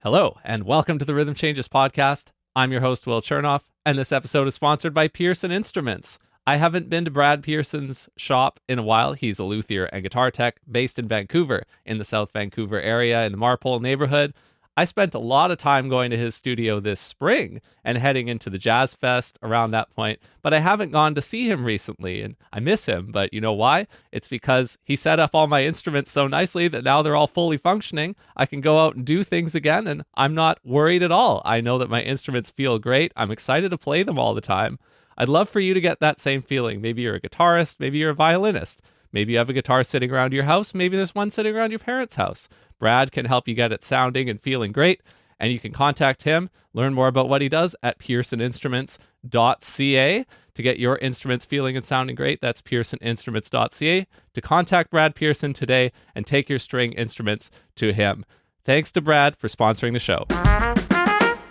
Hello, and welcome to the Rhythm Changes podcast. I'm your host, Will Chernoff, and this episode is sponsored by Pearson Instruments. I haven't been to Brad Pearson's shop in a while. He's a luthier and guitar tech based in Vancouver, in the South Vancouver area, in the Marpole neighborhood. I spent a lot of time going to his studio this spring and heading into the Jazz Fest around that point, but I haven't gone to see him recently, and I miss him. But you know why? It's because he set up all my instruments so nicely that now they're all fully functioning. I can go out and do things again, and I'm not worried at all. I know that my instruments feel great. I'm excited to play them all the time. I'd love for you to get that same feeling. Maybe you're a guitarist, maybe you're a violinist. Maybe you have a guitar sitting around your house. Maybe there's one sitting around your parents' house. Brad can help you get it sounding and feeling great. And you can contact him, learn more about what he does at pearsoninstruments.ca to get your instruments feeling and sounding great. That's pearsoninstruments.ca to contact Brad Pearson today and take your string instruments to him. Thanks to Brad for sponsoring the show.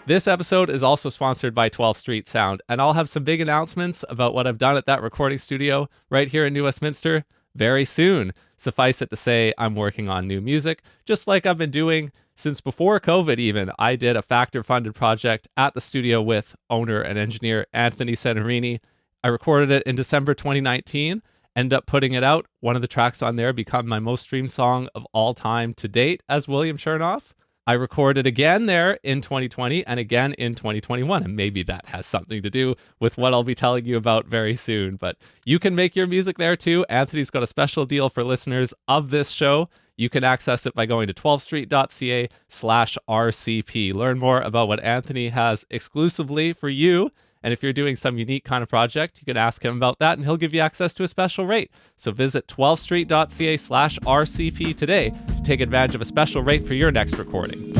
This episode is also sponsored by 12th Street Sound, and I'll have some big announcements about what I've done at that recording studio right here in New Westminster very soon. Suffice it to say, I'm working on new music, just like I've been doing since before COVID even. I did a factor-funded project at the studio with owner and engineer Anthony Senarini. I recorded it in December 2019, ended up putting it out. One of the tracks on there became my most streamed song of all time to date as William Chernoff. I recorded again there in 2020 and again in 2021, and maybe that has something to do with what I'll be telling you about very soon. But you can make your music there too. Anthony's got a special deal for listeners of this show. You can access it by going to 12thstreet.ca/RCP. Learn more about what Anthony has exclusively for you. And if you're doing some unique kind of project, you can ask him about that and he'll give you access to a special rate. So visit 12thstreet.ca/RCP today to take advantage of a special rate for your next recording.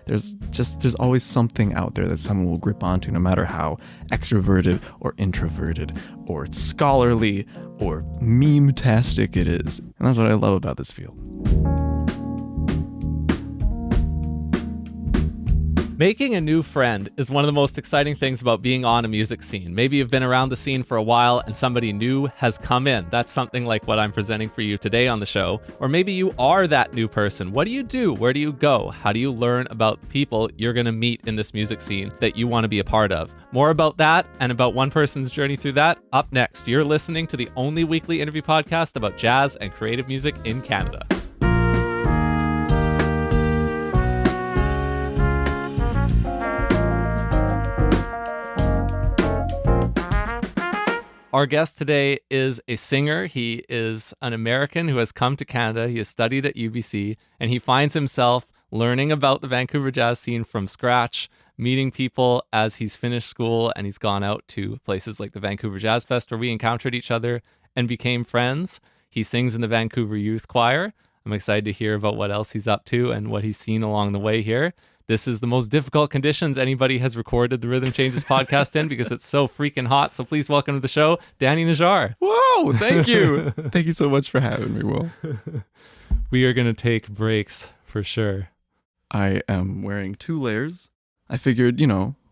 There's always something out there that someone will grip onto, no matter how extroverted or introverted or scholarly or meme-tastic it is. And that's what I love about this field. Making a new friend is one of the most exciting things about being on a music scene. Maybe you've been around the scene for a while and somebody new has come in. That's something like what I'm presenting for you today on the show. Or maybe you are that new person. What do you do? Where do you go? How do you learn about people you're going to meet in this music scene that you want to be a part of? More about that and about one person's journey through that up next. You're listening to the only weekly interview podcast about jazz and creative music in Canada. Our guest today is a singer. He is an American who has come to Canada. He has studied at UBC, and he finds himself learning about the Vancouver jazz scene from scratch, meeting people as he's finished school, and he's gone out to places like the Vancouver Jazz Fest where we encountered each other and became friends. He sings in the Vancouver Youth Choir. I'm excited to hear about what else he's up to and what he's seen along the way here. This is the most difficult conditions anybody has recorded the Rhythm Changes podcast in because it's so freaking hot. So please welcome to the show, Danny Najjar. Whoa, thank you. Thank you so much for having me, Will. We are going to take breaks for sure. I am wearing 2 layers. I figured,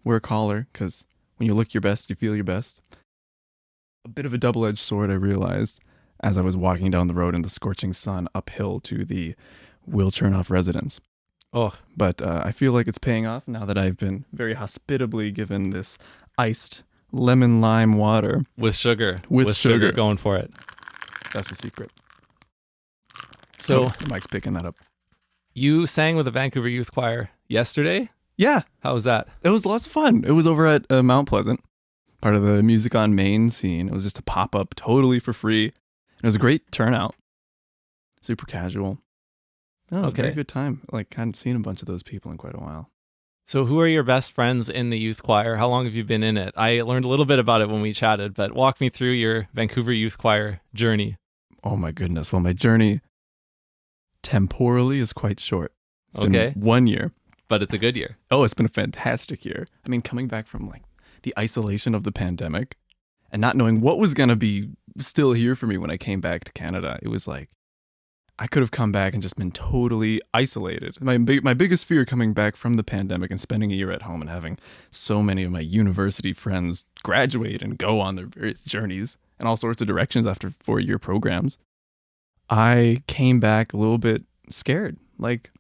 wear a collar because when you look your best, you feel your best. A bit of a double-edged sword, I realized, as I was walking down the road in the scorching sun uphill to the Will Chernoff residence. Oh, but I feel like it's paying off now that I've been very hospitably given this iced lemon lime water. With sugar. With sugar. Going for it. That's the secret. So the mic's picking that up. You sang with the Vancouver Youth Choir yesterday? Yeah. How was that? It was lots of fun. It was over at Mount Pleasant, part of the Music on Main scene. It was just a pop-up totally for free. It was a great turnout. Super casual. Oh, it was a very good time. Like, hadn't seen a bunch of those people in quite a while. So who are your best friends in the youth choir? How long have you been in it? I learned a little bit about it when we chatted, but walk me through your Vancouver Youth Choir journey. Oh my goodness. Well, my journey temporally is quite short. It's been 1 year. But it's a good year. Oh, it's been a fantastic year. I mean, coming back from like the isolation of the pandemic and not knowing what was going to be still here for me when I came back to Canada, it was like, I could have come back and just been totally isolated. My biggest fear coming back from the pandemic and spending a year at home and having so many of my university friends graduate and go on their various journeys in all sorts of directions after 4-year programs. I came back a little bit scared. Like,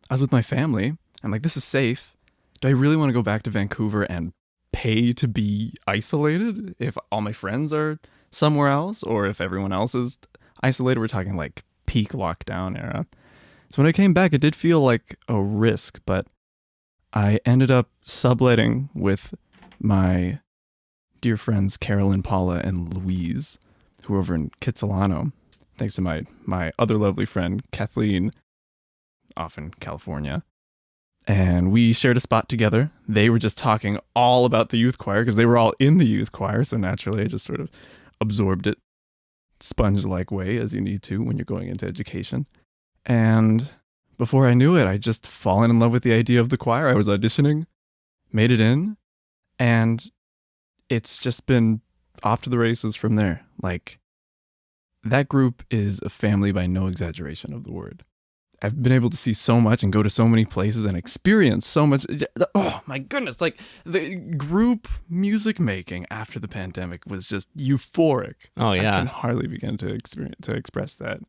I was with my family. I'm like, this is safe. Do I really want to go back to Vancouver and pay to be isolated if all my friends are somewhere else or if everyone else is isolated? We're talking like peak lockdown era. So when I came back, it did feel like a risk, but I ended up subletting with my dear friends Carolyn, Paula, and Louise, who are over in Kitsilano, thanks to my other lovely friend Kathleen, off in California. And we shared a spot together. They were just talking all about the youth choir because they were all in the youth choir. So naturally, I just sort of absorbed it sponge-like way as you need to when you're going into education. And before I knew it, I just fallen in love with the idea of the choir. I was auditioning, made it in, and it's just been off to the races from there. Like, that group is a family by no exaggeration of the word. I've been able to see so much and go to so many places and experience so much. Oh my goodness. Like, the group music making after the pandemic was just euphoric. Oh, yeah. I can hardly begin to express that.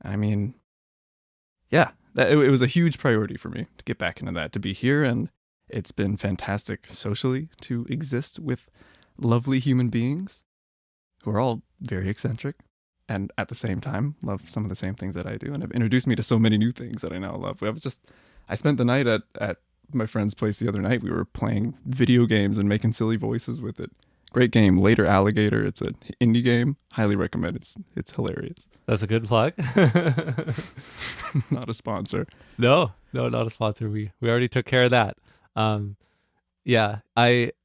I mean, yeah, it was a huge priority for me to get back into that, to be here. And it's been fantastic socially to exist with lovely human beings who are all very eccentric and at the same time love some of the same things that I do and have introduced me to so many new things that I now love. I spent the night at my friend's place the other night. We were playing video games and making silly voices with it. Great game, Later Alligator. It's an indie game. Highly recommend it. It's hilarious. That's a good plug. Not a sponsor. No, not a sponsor. We already took care of that. Yeah,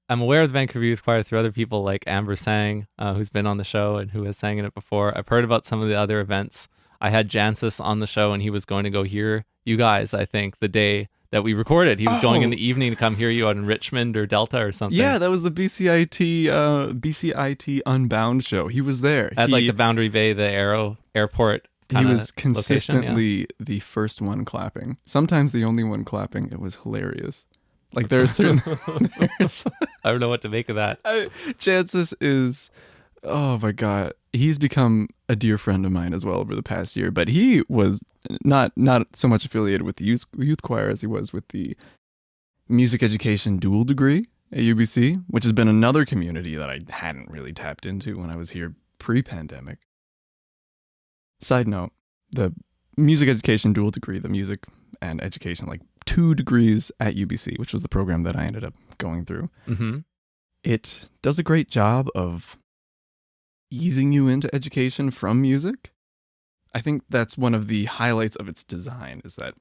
I'm aware of the Vancouver Youth Choir through other people like Amber Sang, who's been on the show and who has sang in it before. I've heard about some of the other events. I had Jancis on the show and he was going to go hear you guys, I think, the day that we recorded. He was going in the evening to come hear you out in Richmond or Delta or something. Yeah, that was the BCIT Unbound show. He was there. At like the Boundary Bay, the airport. He was consistently the first one clapping. Sometimes the only one clapping. It was hilarious. Like, there are certain... I don't know what to make of that. Jancis is... Oh my God. He's become a dear friend of mine as well over the past year, but he was not so much affiliated with the youth choir as he was with the music education dual degree at UBC, which has been another community that I hadn't really tapped into when I was here pre-pandemic. Side note, the music education dual degree, the music and education, like 2 degrees at UBC, which was the program that I ended up going through. Mm-hmm. It does a great job of easing you into education from music. I think that's one of the highlights of its design, is that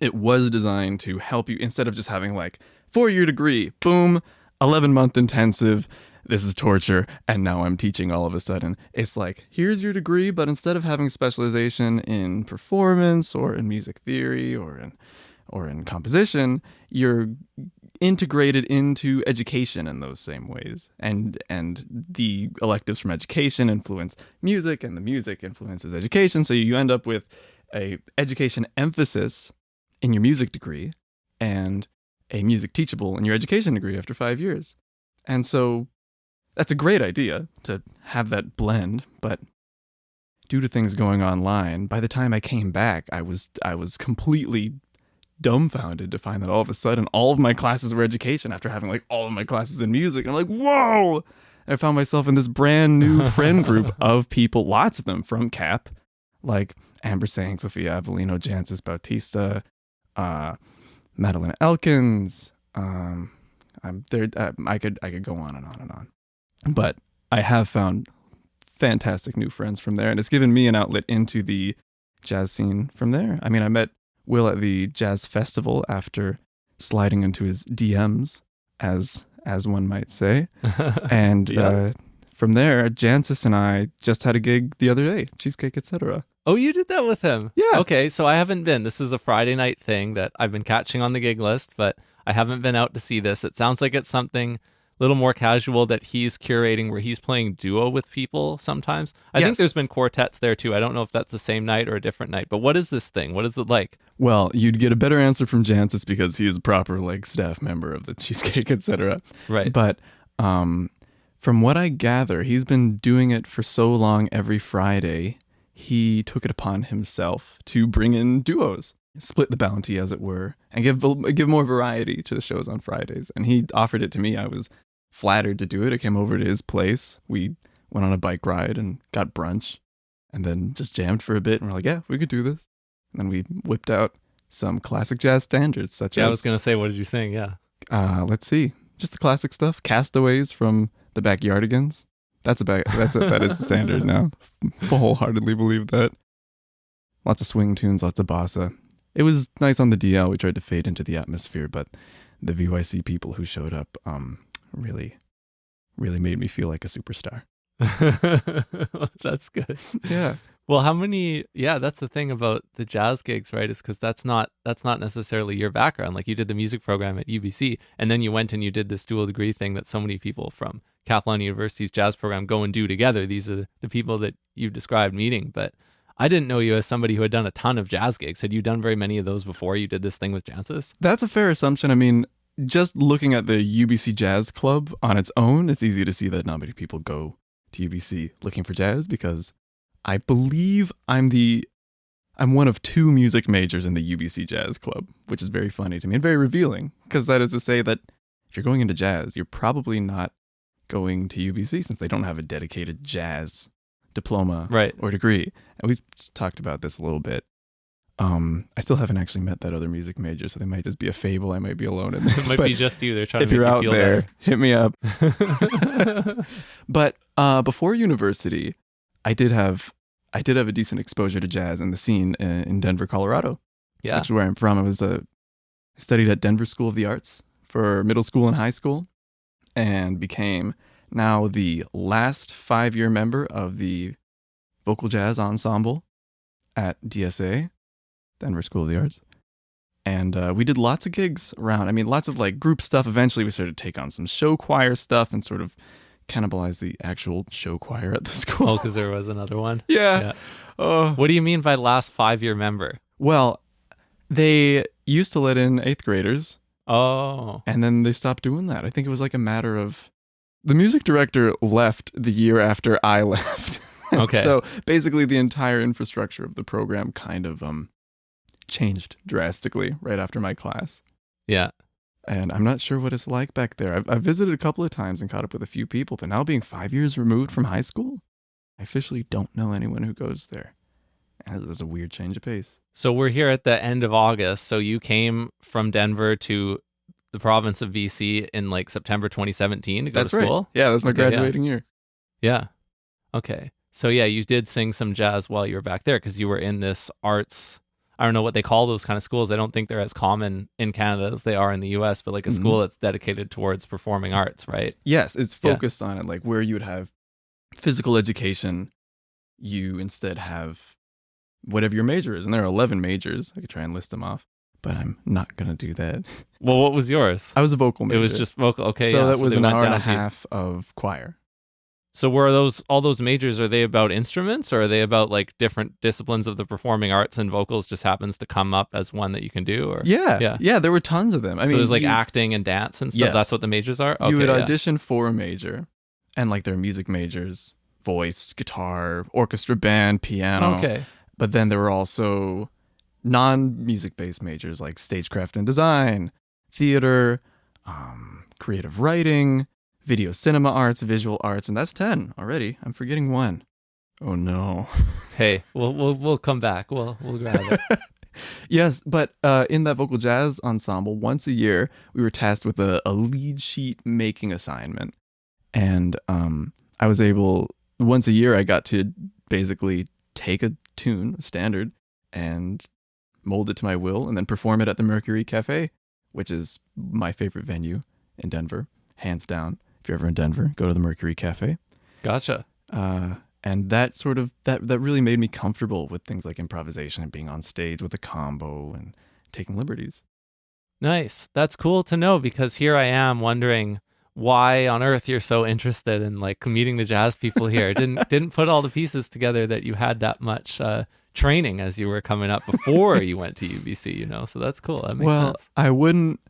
it was designed to help you, instead of just having like 4-year degree, boom, 11-month intensive, this is torture, and now I'm teaching all of a sudden. It's like, here's your degree, but instead of having specialization in performance or in music theory or in composition, you're integrated into education in those same ways. And the electives from education influence music, and the music influences education. So you end up with a education emphasis in your music degree and a music teachable in your education degree after 5 years. And so that's a great idea to have that blend, but due to things going online, by the time I came back, I was completely dumbfounded to find that all of a sudden all of my classes were education after having like all of my classes in music. And I'm like, whoa! And I found myself in this brand new friend group of people, lots of them from CAP, like Amber Sang, Sophia Avellino, Jancis Bautista, Madeline Elkins. I'm there. I could go on and on and on. But I have found fantastic new friends from there, and it's given me an outlet into the jazz scene from there. I mean, I met Will at the jazz festival after sliding into his DMs, as one might say. And from there, Jancis and I just had a gig the other day, Cheesecake, etc. Oh, you did that with him? Yeah. Okay, so I haven't been. This is a Friday night thing that I've been catching on the gig list, but I haven't been out to see this. It sounds like it's something a little more casual that he's curating, where he's playing duo with people sometimes. I think there's been quartets there too. I don't know if that's the same night or a different night, but what is this thing? What is it like? Well, you'd get a better answer from Jancis because he is a proper like staff member of the Cheesecake, etc. Right. But from what I gather, he's been doing it for so long every Friday. he took it upon himself to bring in duos, split the bounty, as it were, and give more variety to the shows on Fridays. And he offered it to me. I was flattered to do it. I came over to his place. We went on a bike ride and got brunch, and then just jammed for a bit. And we're like, yeah, we could do this. And then we whipped out some classic jazz standards, such as... I was going to say, what did you sing? Yeah. Let's see. Just the classic stuff. Castaways from the Backyardigans. That is standard now. Wholeheartedly believe that. Lots of swing tunes, lots of bossa. It was nice on the DL. We tried to fade into the atmosphere, but the VYC people who showed up really made me feel like a superstar. That's good. Yeah. Well, that's the thing about the jazz gigs, right? Is because that's not necessarily your background. Like, you did the music program at UBC, and then you went and you did this dual degree thing that so many people from Capilano University's jazz program go and do together. These are the people that you described meeting. But I didn't know you as somebody who had done a ton of jazz gigs. Had you done very many of those before you did this thing with Jancis? That's a fair assumption. I mean, just looking at the UBC Jazz Club on its own, it's easy to see that not many people go to UBC looking for jazz, because I believe I'm one of 2 music majors in the UBC Jazz Club, which is very funny to me and very revealing, because that is to say that if you're going into jazz, you're probably not going to UBC, since they don't have a dedicated jazz diploma or degree. And we've talked about this a little bit. I still haven't actually met that other music major, so they might just be a fable. I might be alone in this. It might be just you. They're trying to make you you out feel there, better. hit me up. But before university, I did have a decent exposure to jazz and the scene in Denver, Colorado. Yeah, which is where I'm from. I studied at Denver School of the Arts for middle school and high school, and became now the last 5-year member of the vocal jazz ensemble at DSA, Denver School of the Arts. And we did lots of gigs around. I mean, lots of like group stuff. Eventually, we started to take on some show choir stuff and sort of cannibalize the actual show choir at the school. Oh, because there was another one? Yeah. What do you mean by last 5-year member? Well, they used to let in 8th graders. Oh. And then they stopped doing that. I think it was like a matter of... The music director left the year after I left. Okay. So basically the entire infrastructure of the program kind of changed drastically right after my class. Yeah. And I'm not sure what it's like back there. I've visited a couple of times and caught up with a few people, but now being 5 years removed from high school, I officially don't know anyone who goes there. And there's a weird change of pace. So we're here at the end of August. So you came from Denver to the province of BC in like September 2017 to go to school? Right. Yeah, that's my graduating year. Yeah. Okay. So yeah, you did sing some jazz while you were back there because you were in this arts... I don't know what they call those kind of schools. I don't think they're as common in Canada as they are in the US, but like a school that's dedicated towards performing arts, right? Yes, it's focused on it. Like where you would have physical education, you instead have whatever your major is. And there are 11 majors. I could try and list them off, but I'm not going to do that. Well, what was yours? I was a vocal major. It was just vocal. Okay. So yeah, that was they an went hour and down a to- half of choir. So were all those majors, are they about instruments or are they about like different disciplines of the performing arts, and vocals just happens to come up as one that you can do? Or Yeah, there were tons of them. I so mean, there's like acting and dance and stuff. Yes. That's what the majors are? Okay, you would audition for a major, and like there are music majors, voice, guitar, orchestra, band, piano. Okay. But then there were also non-music based majors like stagecraft and design, theater, creative writing, video cinema arts, visual arts, and that's 10 already. I'm forgetting one. Oh no. Hey, we'll come back. We'll grab it. Yes, but in that vocal jazz ensemble, once a year, we were tasked with a lead sheet making assignment. And I was able, once a year, I got to basically take a tune, a standard, and mold it to my will, and then perform it at the Mercury Cafe, which is my favorite venue in Denver, hands down. If you're ever in Denver, go to the Mercury Cafe. Gotcha. And that sort of, that really made me comfortable with things like improvisation and being on stage with a combo and taking liberties. Nice. That's cool to know, because here I am wondering why on earth you're so interested in like meeting the jazz people here. Didn't put all the pieces together that you had that much training as you were coming up before you went to UBC, you know? So that's cool. That makes sense. I wouldn't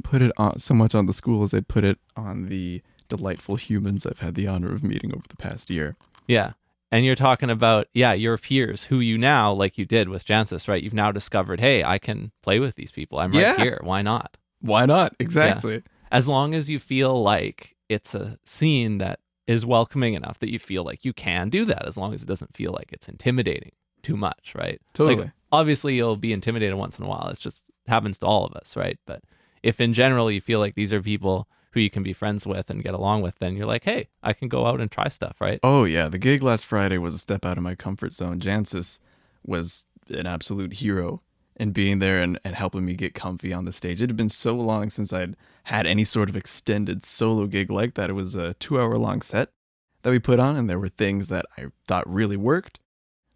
put it on so much on the school as I'd put it on the delightful humans I've had the honor of meeting over the past year. Yeah. And you're talking about, yeah, your peers who you now, like you did with Jancis, right? You've now discovered, hey, I can play with these people. I'm right Yeah. here. Why not? Why not? Yeah. Exactly. As long as you feel like it's a scene that is welcoming enough that you feel like you can do that, as long as it doesn't feel like it's intimidating too much, right? Totally. Like, obviously, you'll be intimidated once in a while. It just happens to all of us, right? But if in general you feel like these are people who you can be friends with and get along with, then you're like, hey, I can go out and try stuff, right? Oh, yeah. The gig last Friday was a step out of my comfort zone. Jancis was an absolute hero in being there and helping me get comfy on the stage. It had been so long since I'd had any sort of extended solo gig like that. It was a 2-hour-long set that we put on, and there were things that I thought really worked.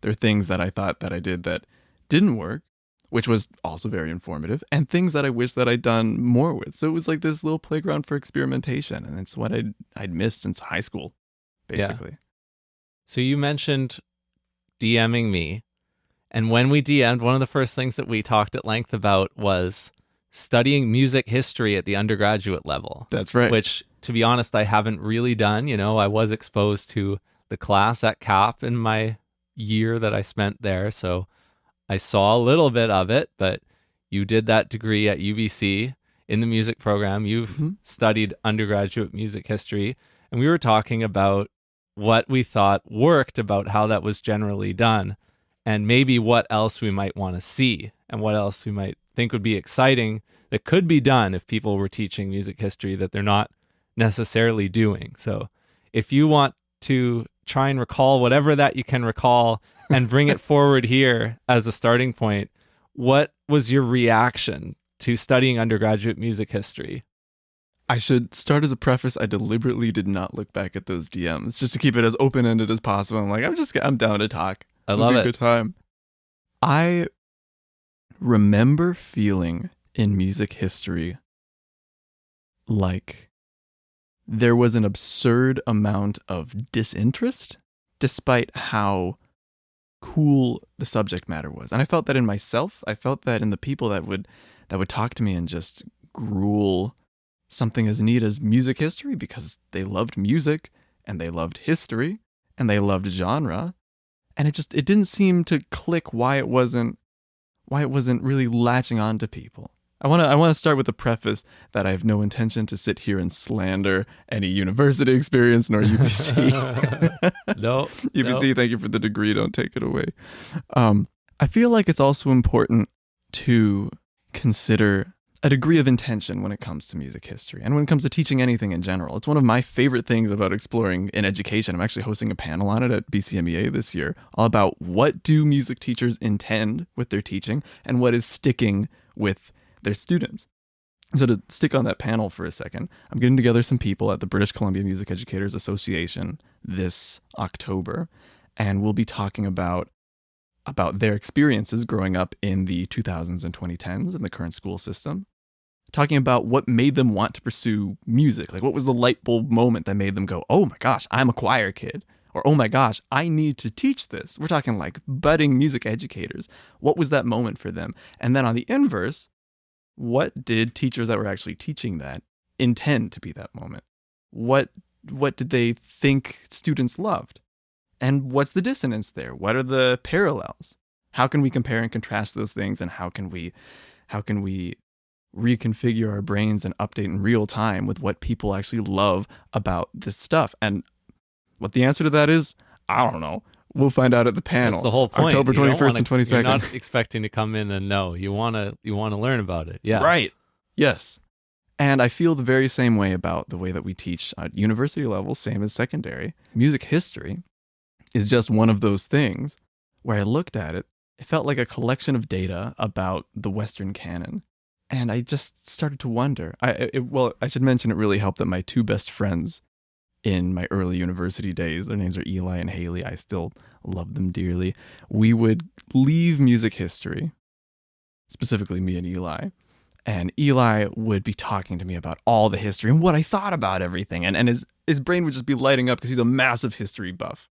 There are things that I thought that I did that didn't work, which was also very informative, and things that I wish that I'd done more with. So it was like this little playground for experimentation, and it's what I'd missed since high school, basically. Yeah. So you mentioned DMing me, and when we DM'd, one of the first things that we talked at length about was studying music history at the undergraduate level. That's right. Which, to be honest, I haven't really done. You know, I was exposed to the class at CAP in my year that I spent there, so I saw a little bit of it, but you did that degree at UBC in the music program. You've studied undergraduate music history, and we were talking about what we thought worked about how that was generally done, and maybe what else we might want to see, and what else we might think would be exciting that could be done if people were teaching music history that they're not necessarily doing. So if you want to try and recall whatever that you can recall and bring it forward here as a starting point, what was your reaction to studying undergraduate music history? I should start as a preface. I deliberately did not look back at those DMs just to keep it as open-ended as possible. I'm like, I'm down to talk. I love It'll be it. a good time. I remember feeling in music history like there was an absurd amount of disinterest despite how cool the subject matter was. And I felt that in myself. I felt that in the people that would talk to me and just gruel something as neat as music history because they loved music and they loved history and they loved genre. And it didn't seem to click why it wasn't really latching on to people. I want to start with the preface that I have no intention to sit here and slander any university experience nor UBC. No. UBC, thank you for the degree. Don't take it away. I feel like it's also important to consider a degree of intention when it comes to music history and when it comes to teaching anything in general. It's one of my favorite things about exploring in education. I'm actually hosting a panel on it at BCMEA this year, all about what do music teachers intend with their teaching and what is sticking with their students. So to stick on that panel for a second, I'm getting together some people at the British Columbia Music Educators Association this October, and we'll be talking about their experiences growing up in the 2000s and 2010s in the current school system, talking about what made them want to pursue music. Like, what was the light bulb moment that made them go, oh my gosh, I'm a choir kid, or oh my gosh, I need to teach this. We're talking like budding music educators. What was that moment for them? And then on the inverse, what did teachers that were actually teaching that intend to be that moment? What did they think students loved? And what's the dissonance there? What are the parallels? How can we compare and contrast those things? And how can we reconfigure our brains and update in real time with what people actually love about this stuff? And what the answer to that is, I don't know. We'll find out at the panel. That's the whole point. October 21st and 22nd. You're not expecting to come in and know. You want to learn about it. Yeah. Right. Yes. And I feel the very same way about the way that we teach at university level, same as secondary. Music history is just one of those things where I looked at it, it felt like a collection of data about the Western canon. And I just started to wonder. I should mention it really helped that my two best friends in my early university days, their names are Eli and Haley. I still love them dearly. We would leave music history, specifically me and Eli. And Eli would be talking to me about all the history and what I thought about everything. And his brain would just be lighting up because he's a massive history buff.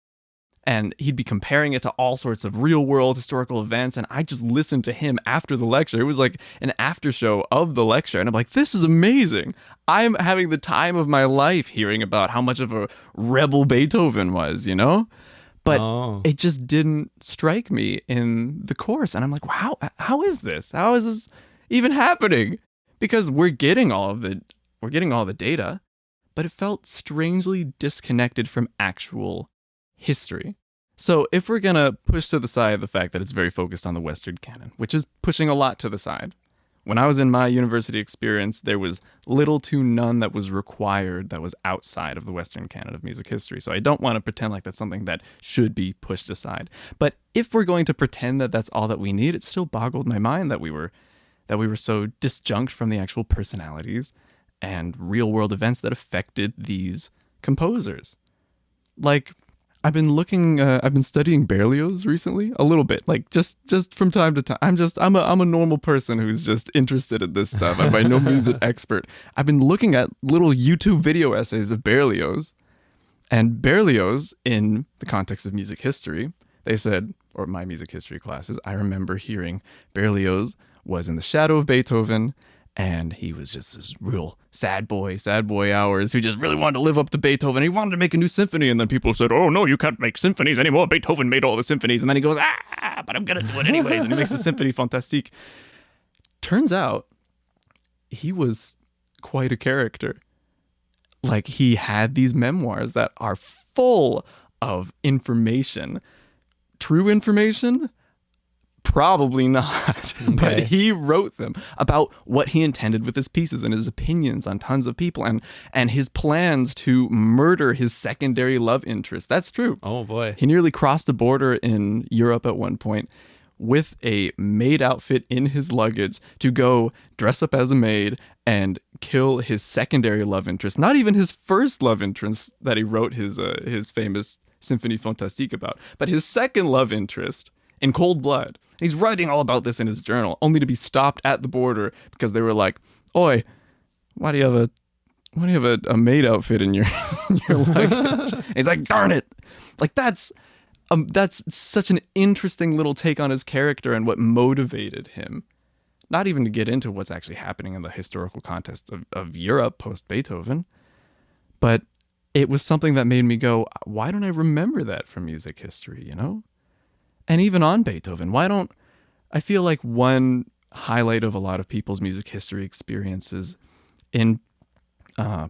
And he'd be comparing it to all sorts of real world historical events. And I just listened to him after the lecture. It was like an after show of the lecture. And I'm like, this is amazing. I'm having the time of my life hearing about how much of a rebel Beethoven was, you know? but Oh. it just didn't strike me in the course. And I'm like, wow, how is this? How is this even happening? Because we're getting all the data, but it felt strangely disconnected from actual history. So if we're gonna push to the side the fact that it's very focused on the Western canon, which is pushing a lot to the side, when I was in my university experience, there was little to none that was required that was outside of the Western canon of music history. So I don't want to pretend like that's something that should be pushed aside. But if we're going to pretend that that's all that we need, it still boggled my mind that we were so disjunct from the actual personalities and real world events that affected these composers. Like, I've been studying Berlioz recently a little bit, like just from time to time. I'm a normal person who's just interested in this stuff. I'm by no means an expert. I've been looking at little YouTube video essays of Berlioz, and Berlioz, in the context of music history, they said, or my music history classes, I remember hearing Berlioz was in the shadow of Beethoven, and he was just this real sad boy hours who just really wanted to live up to Beethoven. He wanted to make a new symphony, and then people said, oh no, you can't make symphonies anymore. Beethoven made all the symphonies. And then he goes, but I'm going to do it anyways. And he makes the Symphonie Fantastique. Turns out he was quite a character. Like, he had these memoirs that are full of information. True information? Probably not. Okay. But he wrote them about what he intended with his pieces and his opinions on tons of people and his plans to murder his secondary love interest. That's true. Oh boy. He nearly crossed a border in Europe at one point with a maid outfit in his luggage to go dress up as a maid and kill his secondary love interest. Not even his first love interest that he wrote his famous Symphonie Fantastique about, but his second love interest in cold blood. He's writing all about this in his journal, only to be stopped at the border because they were like, "Oi, why do you have a maid outfit in your in your luggage?" And he's like, "Darn it!" Like, that's such an interesting little take on his character and what motivated him. Not even to get into what's actually happening in the historical context of Europe post Beethoven, but it was something that made me go, "Why don't I remember that from music history?" You know. And even on Beethoven, I feel like one highlight of a lot of people's music history experiences in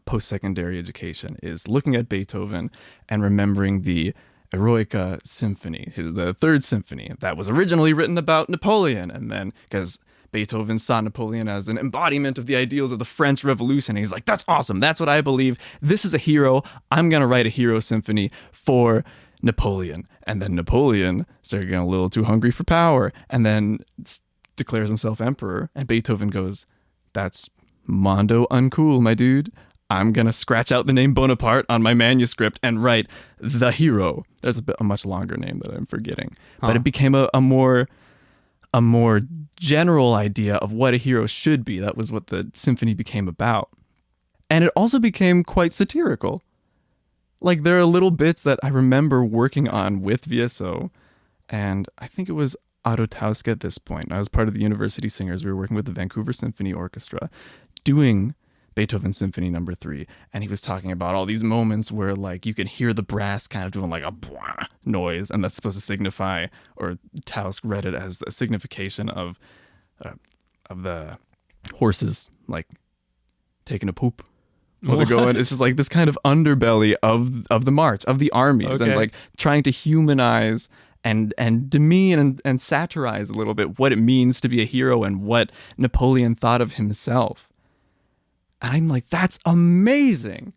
post-secondary education is looking at Beethoven and remembering the Eroica Symphony, the third symphony that was originally written about Napoleon. And then, because Beethoven saw Napoleon as an embodiment of the ideals of the French Revolution, he's like, that's awesome. That's what I believe. This is a hero. I'm going to write a hero symphony for Napoleon. And then Napoleon started getting a little too hungry for power and then declares himself emperor. And Beethoven goes, that's mondo uncool, my dude. I'm going to scratch out the name Bonaparte on my manuscript and write the hero. There's a much longer name that I'm forgetting. But it became a more general idea of what a hero should be. That was what the symphony became about. And it also became quite satirical. Like, there are little bits that I remember working on with VSO, and I think it was Otto Tauske at this point. I was part of the University Singers. We were working with the Vancouver Symphony Orchestra, doing Beethoven Symphony No. 3, and he was talking about all these moments where, like, you could hear the brass kind of doing like a blah noise, and that's supposed to signify, or Tauske read it as a signification of the horses, like, taking a poop. While they're going, it's just like this kind of underbelly of the march, of the armies, and like trying to humanize and demean and satirize a little bit what it means to be a hero and what Napoleon thought of himself. And I'm like, that's amazing.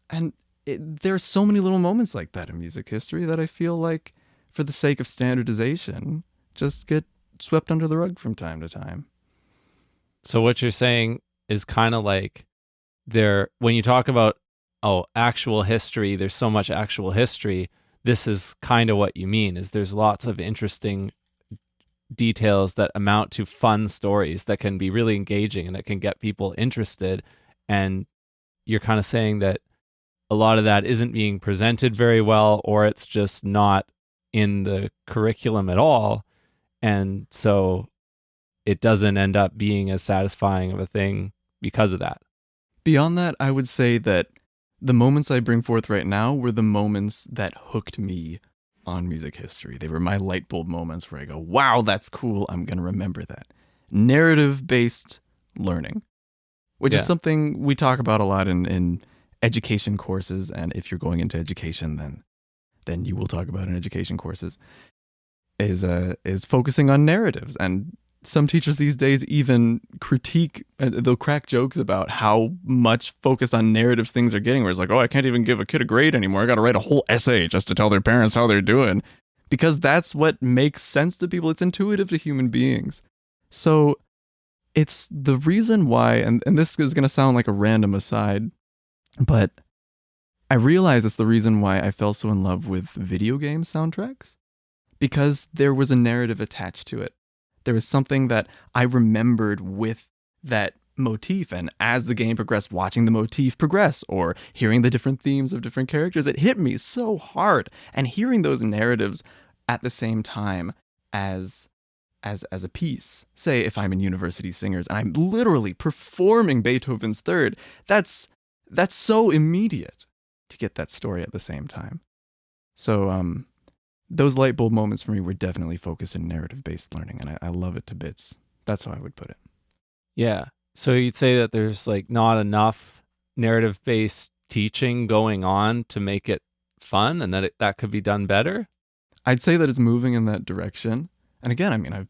And there's so many little moments like that in music history that I feel like, for the sake of standardization, just get swept under the rug from time to time. So what you're saying is kind of like, when you talk about actual history, there's so much actual history. This is kind of what you mean, is there's lots of interesting details that amount to fun stories that can be really engaging and that can get people interested. And you're kind of saying that a lot of that isn't being presented very well, or it's just not in the curriculum at all. And so it doesn't end up being as satisfying of a thing because of that. Beyond that, I would say that The moments I bring forth right now were the moments that hooked me on music history. They were my light bulb moments where I go, wow, that's cool. I'm going to remember that. Narrative based learning, which is Yeah. something we talk about a lot in education courses. And if you're going into education, then you will talk about in education courses, is focusing on narratives. And some teachers these days even critique, they'll crack jokes about how much focus on narratives things are getting, where it's like, oh, I can't even give a kid a grade anymore. I got to write a whole essay just to tell their parents how they're doing. Because that's what makes sense to people. It's intuitive to human beings. So it's the reason why, and this is going to sound like a random aside, but I realize it's the reason why I fell so in love with video game soundtracks, because there was a narrative attached to it. There was something that I remembered with that motif, and as the game progressed, watching the motif progress or hearing the different themes of different characters, it hit me so hard. And hearing those narratives at the same time as a piece, say if I'm in University Singers and I'm literally performing Beethoven's Third, that's so immediate to get that story at the same time. So those light bulb moments for me were definitely focused in narrative-based learning, and I love it to bits. That's how I would put it. Yeah. So you'd say that there's like not enough narrative-based teaching going on to make it fun, and that that could be done better? I'd say that it's moving in that direction. And again, I mean, I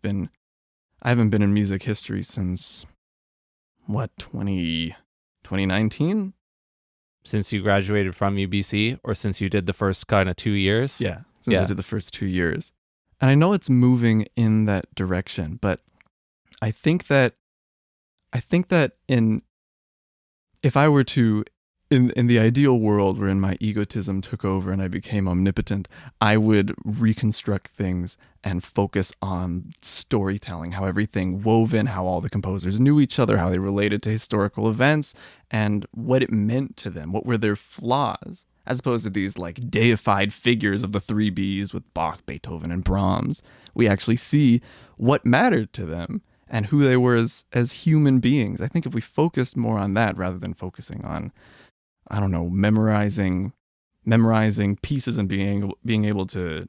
haven't been in music history since, 2019? Since you graduated from UBC, or since you did the first kind of 2 years? Yeah, since I did the first 2 years. And I know it's moving in that direction, but I think that if I were to, in the ideal world wherein my egotism took over and I became omnipotent, I would reconstruct things and focus on storytelling, how everything wove in, how all the composers knew each other, how they related to historical events, and what it meant to them, what were their flaws, as opposed to these like deified figures of the three Bs with Bach, Beethoven, and Brahms. We actually see what mattered to them and who they were as human beings. I think if we focused more on that rather than focusing on, I don't know, memorizing pieces and being able to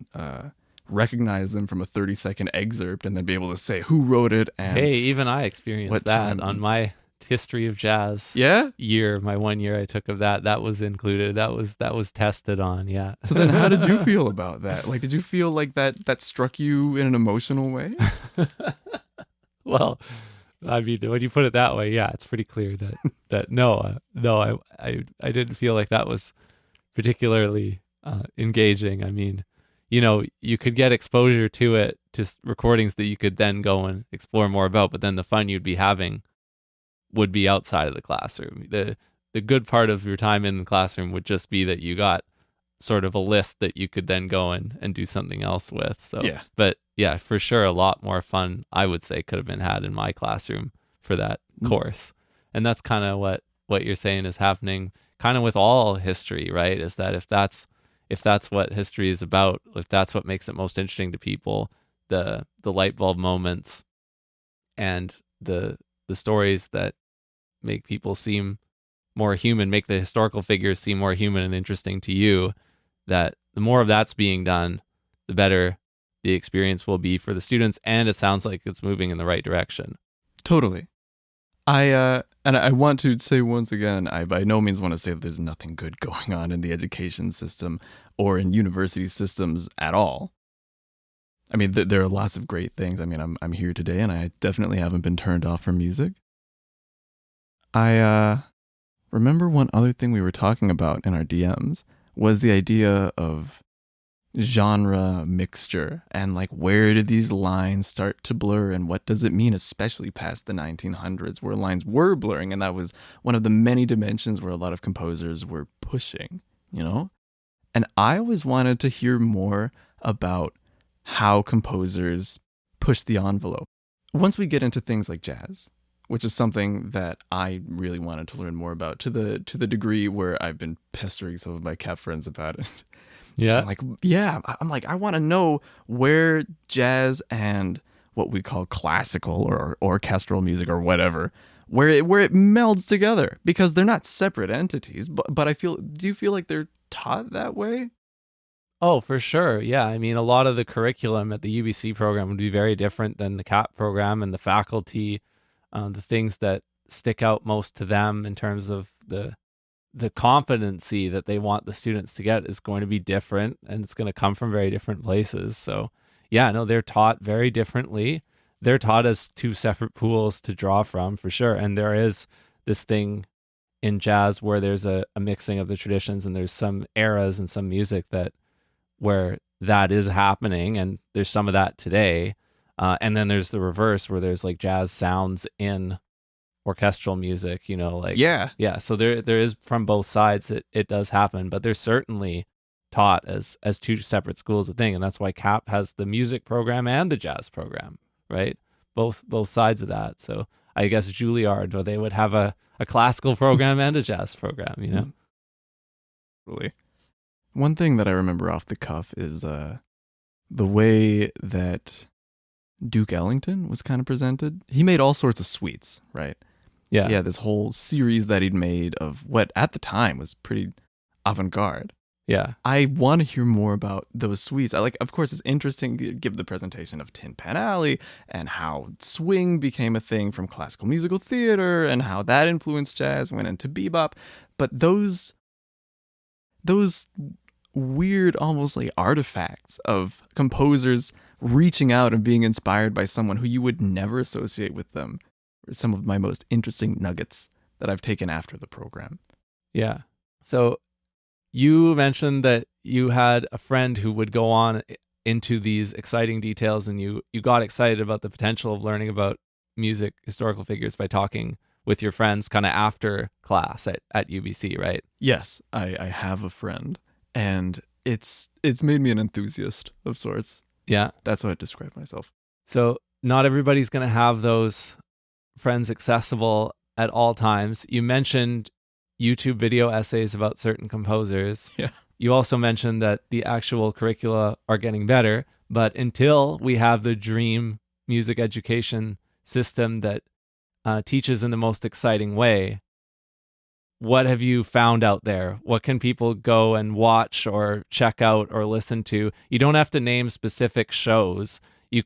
recognize them from a 30-second excerpt and then be able to say who wrote it and Hey, even I experienced what that time. on my history of jazz Yeah? year. My 1 year I took of that was included. That was tested on. Yeah. So then how did you feel about that? Like, did you feel like that struck you in an emotional way? Well, I mean, when you put it that way, yeah, it's pretty clear that no, I didn't feel like that was particularly engaging. I mean, you could get exposure to it, to recordings that you could then go and explore more about, but then the fun you'd be having would be outside of the classroom. The good part of your time in the classroom would just be that you got sort of a list that you could then go and do something else with. So, Yeah. But yeah, for sure, a lot more fun, I would say, could have been had in my classroom for that course. And that's kind of what you're saying is happening kind of with all history, right? Is that if that's what history is about, if that's what makes it most interesting to people, the light bulb moments and the stories that make people seem more human, make the historical figures seem more human and interesting to you, that the more of that's being done, the better the experience will be for the students. And it sounds like it's moving in the right direction. Totally. I want to say once again, I by no means want to say that there's nothing good going on in the education system or in university systems at all. I mean, there are lots of great things. I mean, I'm here today, and I definitely haven't been turned off from music. I remember one other thing we were talking about in our DMs was the idea of genre mixture and like where did these lines start to blur and what does it mean, especially past the 1900s where lines were blurring, and that was one of the many dimensions where a lot of composers were pushing, And I always wanted to hear more about how composers push the envelope. Once we get into things like jazz, which is something that I really wanted to learn more about, to the degree where I've been pestering some of my Cap friends about it. Yeah. I'm like, I want to know where jazz and what we call classical or orchestral music or whatever, where it melds together because they're not separate entities. But do you feel like they're taught that way? Oh, for sure. Yeah. I mean, a lot of the curriculum at the UBC program would be very different than the CAP program, and the faculty, the things that stick out most to them in terms of the competency that they want the students to get is going to be different, and it's going to come from very different places. So yeah, no, they're taught very differently. They're taught as two separate pools to draw from, for sure. And there is this thing in jazz where there's a mixing of the traditions, and there's some eras and some music that where that is happening, and there's some of that today. And then there's the reverse where there's like jazz sounds in orchestral music, like Yeah. So there is from both sides. It does happen, but they're certainly taught as two separate schools of thing, and that's why CAP has the music program and the jazz program, right? Both sides of that. So I guess Juilliard, or they would have a classical program and a jazz program, Really. One thing that I remember off the cuff is the way that Duke Ellington was kind of presented. He made all sorts of suites, right? Yeah. Yeah, this whole series that he'd made of what at the time was pretty avant-garde. Yeah. I want to hear more about those suites. Of course, it's interesting to give the presentation of Tin Pan Alley and how swing became a thing from classical musical theater and how that influenced jazz, went into bebop. But those weird, almost like artifacts of composers reaching out and being inspired by someone who you would never associate with them are some of my most interesting nuggets that I've taken after the program. Yeah. So you mentioned that you had a friend who would go on into these exciting details, and you got excited about the potential of learning about music historical figures by talking with your friends kind of after class at UBC, right? Yes, I have a friend, and it's made me an enthusiast of sorts. Yeah. That's how I describe myself. So not everybody's going to have those friends accessible at all times. You mentioned YouTube video essays about certain composers. Yeah. You also mentioned that the actual curricula are getting better, but until we have the dream music education system that teaches in the most exciting way, what have you found out there? What can people go and watch or check out or listen to? You don't have to name specific shows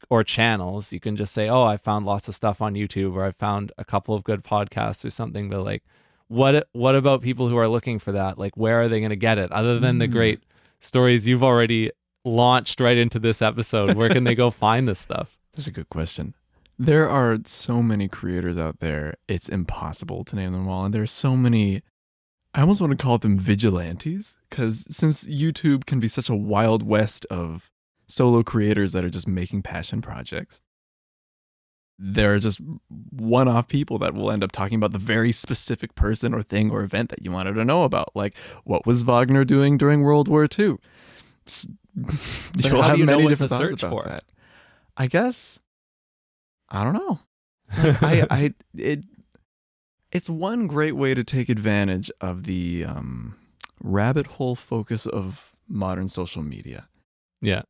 or channels. You can just say, oh, I found lots of stuff on YouTube, or I found a couple of good podcasts or something. But like, what about people who are looking for that? Like, where are they going to get it? Other than the great stories you've already launched right into this episode, where can they go find this stuff? That's a good question. There are so many creators out there, it's impossible to name them all. And there's so many, I almost want to call them vigilantes, because since YouTube can be such a wild west of solo creators that are just making passion projects, there are just one-off people that will end up talking about the very specific person or thing or event that you wanted to know about. Like, what was Wagner doing during World War II? You'll how have do you know many what different to thoughts search about for? that. I guess, I don't know. It's one great way to take advantage of the rabbit hole focus of modern social media. Yeah.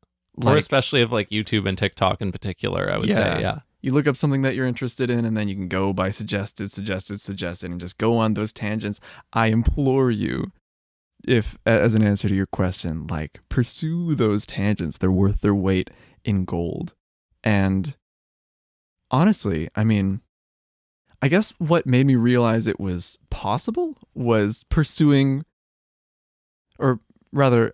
Or especially of like YouTube and TikTok in particular, I would say. Yeah. You look up something that you're interested in, and then you can go by suggested, and just go on those tangents. I implore you, if as an answer to your question, like, pursue those tangents. They're worth their weight in gold. And honestly, I mean, I guess what made me realize it was possible was pursuing, or rather,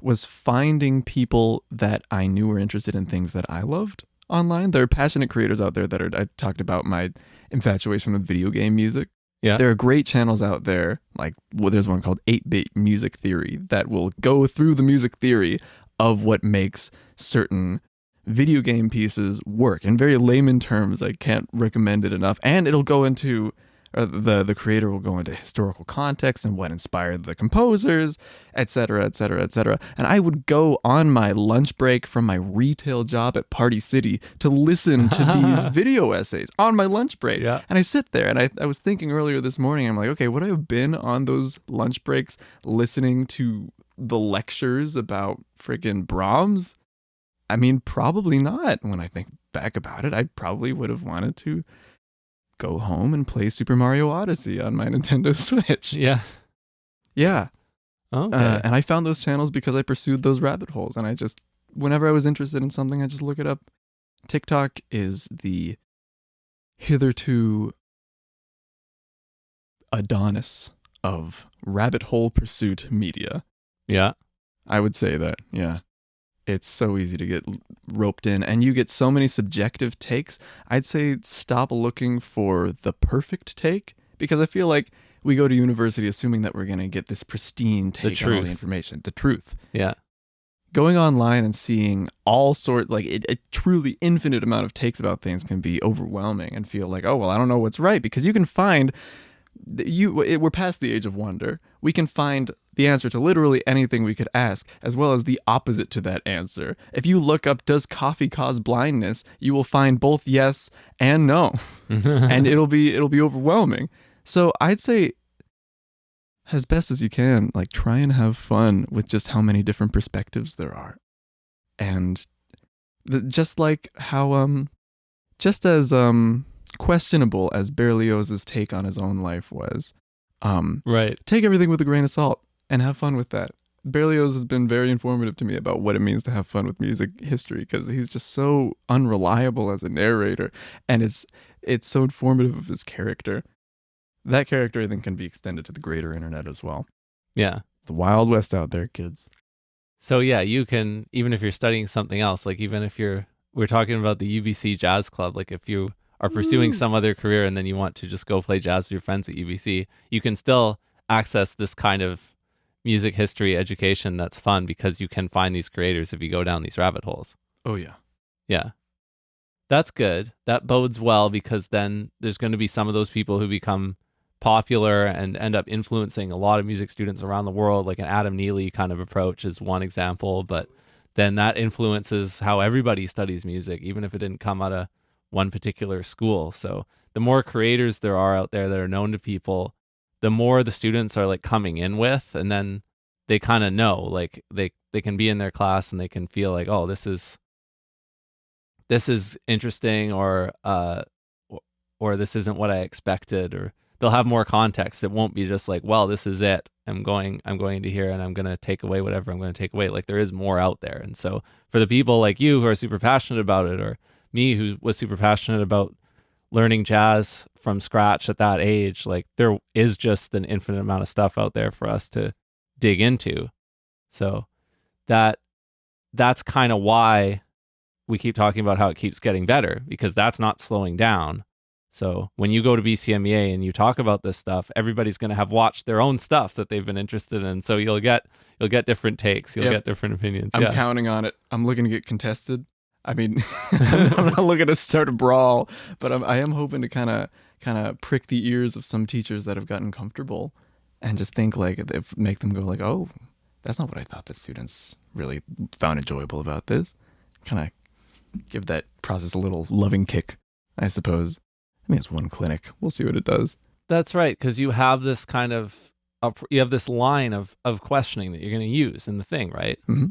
was finding people that I knew were interested in things that I loved online. There are passionate creators out there I talked about my infatuation with video game music. Yeah. There are great channels out there, like, there's one called 8-Bit Music Theory that will go through the music theory of what makes certain video game pieces work in very layman terms. I can't recommend it enough. And it'll go into, the creator will go into historical context and what inspired the composers, etc., etc., etc. And I would go on my lunch break from my retail job at Party City to listen to these video essays on my lunch break. Yeah. And I sit there, and I was thinking earlier this morning, I'm like, okay, would I have been on those lunch breaks listening to the lectures about friggin' Brahms? I mean, probably not. When I think back about it, I probably would have wanted to go home and play Super Mario Odyssey on my Nintendo Switch. Yeah. Yeah. Okay. And I found those channels because I pursued those rabbit holes. And I just, whenever I was interested in something, I just look it up. TikTok is the hitherto Adonis of rabbit hole pursuit media. Yeah. I would say that, yeah. It's so easy to get roped in, and you get so many subjective takes. I'd say stop looking for the perfect take, because I feel like we go to university assuming that we're going to get this pristine take on all the information, the truth. Yeah. Going online and seeing all sorts, like a truly infinite amount of takes about things can be overwhelming and feel like, oh, well, I don't know what's right, because you can find, we're past the age of wonder. We can find the answer to literally anything we could ask, as well as the opposite to that answer. If you look up, does coffee cause blindness, you will find both yes and no. And it'll be overwhelming. So I'd say, as best as you can, like, try and have fun with just how many different perspectives there are. And just like how just as questionable as Berlioz's take on his own life was, right. Take everything with a grain of salt and have fun with that. Berlioz has been very informative to me about what it means to have fun with music history, because he's just so unreliable as a narrator, and it's so informative of his character. That character, I think, can be extended to the greater internet as well. Yeah. The Wild West out there, kids. So yeah, you can, even if you're studying something else, like even if we're talking about the UBC Jazz Club, like if you are pursuing some other career and then you want to just go play jazz with your friends at UBC, you can still access this kind of music history education that's fun, because you can find these creators if you go down these rabbit holes. Oh, yeah. Yeah. That's good. That bodes well, because then there's going to be some of those people who become popular and end up influencing a lot of music students around the world, like an Adam Neely kind of approach is one example, but then that influences how everybody studies music, even if it didn't come out of one particular school. So the more creators there are out there that are known to people, the more the students are like coming in with, and then they kind of know, like they can be in their class and they can feel like, oh, this is interesting, or this isn't what I expected, or they'll have more context. It won't be just like, well, this is it. I'm going to here and I'm going to take away whatever I'm going to take away. Like, there is more out there. And so for the people like you who are super passionate about it, or me who was super passionate about learning jazz from scratch at that age, like there is just an infinite amount of stuff out there for us to dig into. So that's kind of why we keep talking about how it keeps getting better, because that's not slowing down. So when you go to BCMEA and you talk about this stuff, everybody's going to have watched their own stuff that they've been interested in. So you'll get different takes. You'll get different opinions. I'm counting on it. I'm looking to get contested. I mean, I'm not looking to start a brawl, but I am hoping to kind of prick the ears of some teachers that have gotten comfortable, and just think like, make them go like, oh, that's not what I thought that students really found enjoyable about this. Kind of give that process a little loving kick, I suppose. I mean, it's one clinic. We'll see what it does. That's right, because you have this kind of, you have this line of questioning that you're going to use in the thing, right? Mm-hmm.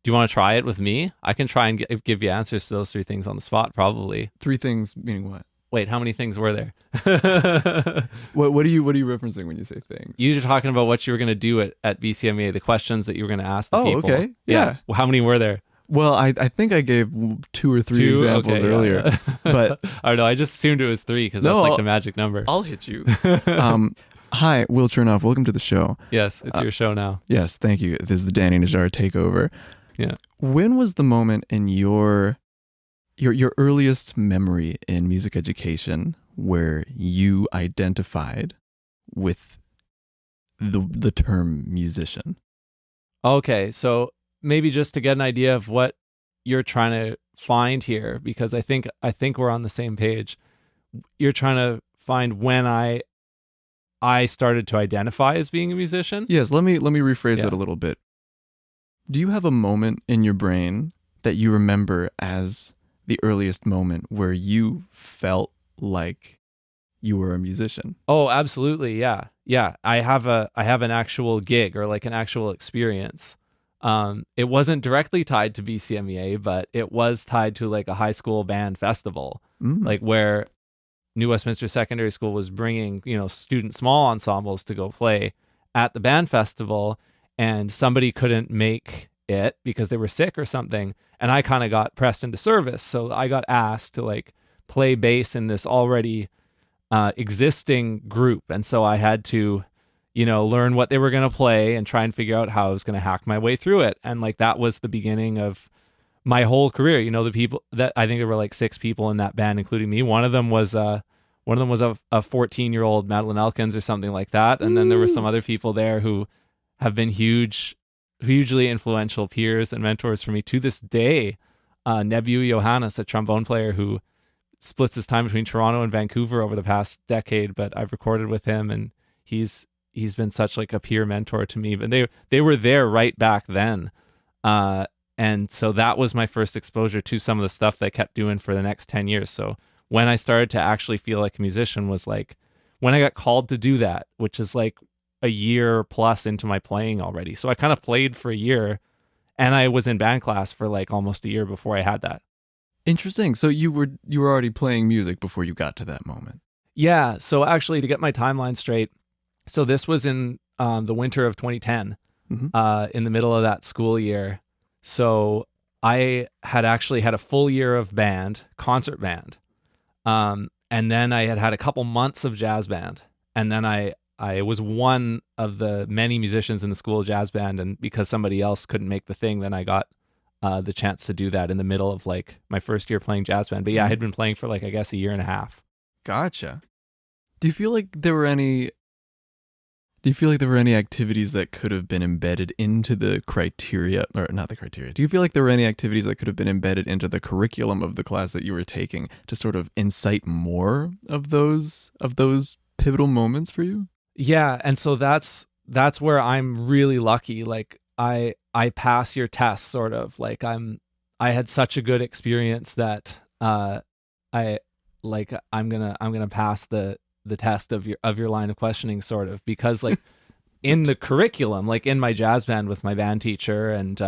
Do you want to try it with me? I can try and give you answers to those 3 things on the spot, probably. 3 things meaning what? Wait, how many things were there? What are you referencing when you say things? You're talking about what you were going to do at BCMA, the questions that you were going to ask the people. Oh, okay. Yeah. Well, how many were there? Well, I think I gave 2 or 3 examples earlier, yeah. But I don't know. I just assumed it was 3 because that's like the magic number. I'll hit you. Hi, Will Chernoff. Welcome to the show. Yes, it's your show now. Yes, thank you. This is the Danny Najjar takeover. Yeah. When was the moment in your earliest memory in music education where you identified with the term musician? Okay, so maybe just to get an idea of what you're trying to find here, because I think we're on the same page. You're trying to find when I started to identify as being a musician. Yes, let me rephrase that a little bit. Do you have a moment in your brain that you remember as the earliest moment where you felt like you were a musician? Oh, absolutely. Yeah. Yeah. I have an actual gig, or like an actual experience. It wasn't directly tied to BCMEA, but it was tied to like a high school band festival, like where New Westminster Secondary School was bringing, student small ensembles to go play at the band festival, and somebody couldn't make it because they were sick or something, and I kind of got pressed into service. So I got asked to like play bass in this already existing group, and so I had to learn what they were going to play and try and figure out how I was going to hack my way through it. And like that was the beginning of my whole career. The people that, I think there were like 6 people in that band, including me. One of them was a 14-year-old Madeline Elkins or something like that. And then there were some other people there who have been hugely influential peers and mentors for me to this day. Nebu Johannes, a trombone player who splits his time between Toronto and Vancouver over the past decade, but I've recorded with him, and he's been such like a peer mentor to me. But they were there right back then. And so that was my first exposure to some of the stuff that I kept doing for the next 10 years. So when I started to actually feel like a musician was like when I got called to do that, which is like a year plus into my playing already. So I kind of played for a year, and I was in band class for like almost a year before I had that. Interesting. So you were already playing music before you got to that moment. Yeah. So actually, to get my timeline straight, so this was in the winter of 2010, in the middle of that school year. So I had actually had a full year of concert band. And then I had a couple months of jazz band. And then I was one of the many musicians in the school jazz band. And because somebody else couldn't make the thing, then I got the chance to do that in the middle of like my first year playing jazz band. But yeah, I had been playing for like, I guess, a year and a half. Gotcha. Do you feel like there were any activities that could have been embedded into the criteria, or not the criteria? Do you feel like there were any activities that could have been embedded into the curriculum of the class that you were taking to sort of incite more of those pivotal moments for you? Yeah, and so that's where I'm really lucky. Like I pass your tests, sort of. Like I had such a good experience that I'm gonna pass the test of your line of questioning, sort of, because like in the curriculum, like in my jazz band with my band teacher and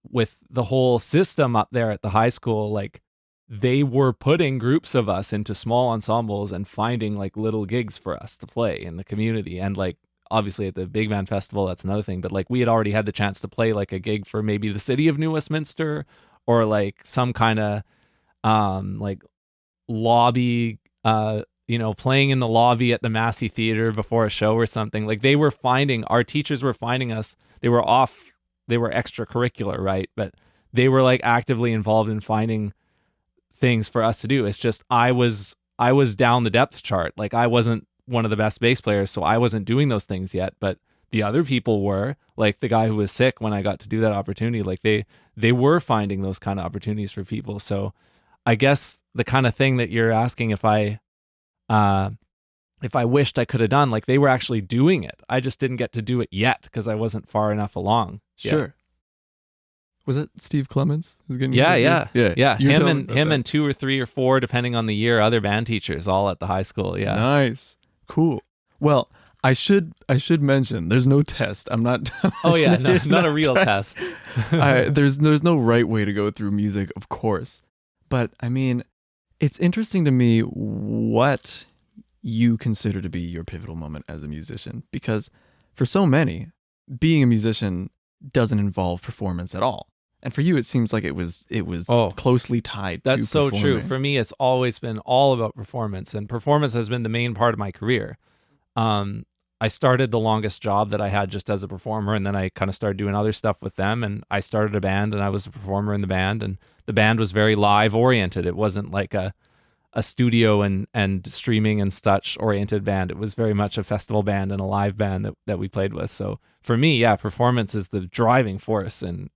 with the whole system up there at the high school, like they were putting groups of us into small ensembles and finding like little gigs for us to play in the community. And like obviously at the big band festival, that's another thing, but like we had already had the chance to play like a gig for maybe the city of New Westminster, or like some kind of like lobby, playing in the lobby at the Massey Theater before a show or something. Like our teachers were finding us. They were extracurricular, right? But they were like actively involved in finding things for us to do. It's just I was down the depth chart. Like I wasn't one of the best bass players, so I wasn't doing those things yet, but the other people were. Like the guy who was sick, when I got to do that opportunity, like they were finding those kind of opportunities for people. So I guess the kind of thing that you're asking if I wished I could have done, like they were actually doing it. I just didn't get to do it yet because I wasn't far enough along. Sure. Yet. Was it Steve Clemens who's getting? Yeah. Him that. And 2 or 3 or 4, depending on the year, other band teachers, all at the high school. Yeah. Nice. Cool. Well, I should mention there's no test. I'm not. Oh yeah, no, not a real test. There's no right way to go through music, of course. But I mean, it's interesting to me what you consider to be your pivotal moment as a musician, because for so many, being a musician doesn't involve performance at all. And for you, it seems like it was closely tied to That's so performing. true. For me, it's always been all about performance, and performance has been the main part of my career. I started the longest job that I had just as a performer, and then I kind of started doing other stuff with them, and I started a band, and I was a performer in the band, and the band was very live oriented. It wasn't like a studio and streaming and such oriented band. It was very much a festival band and a live band that we played with. So for me, yeah, performance is the driving force in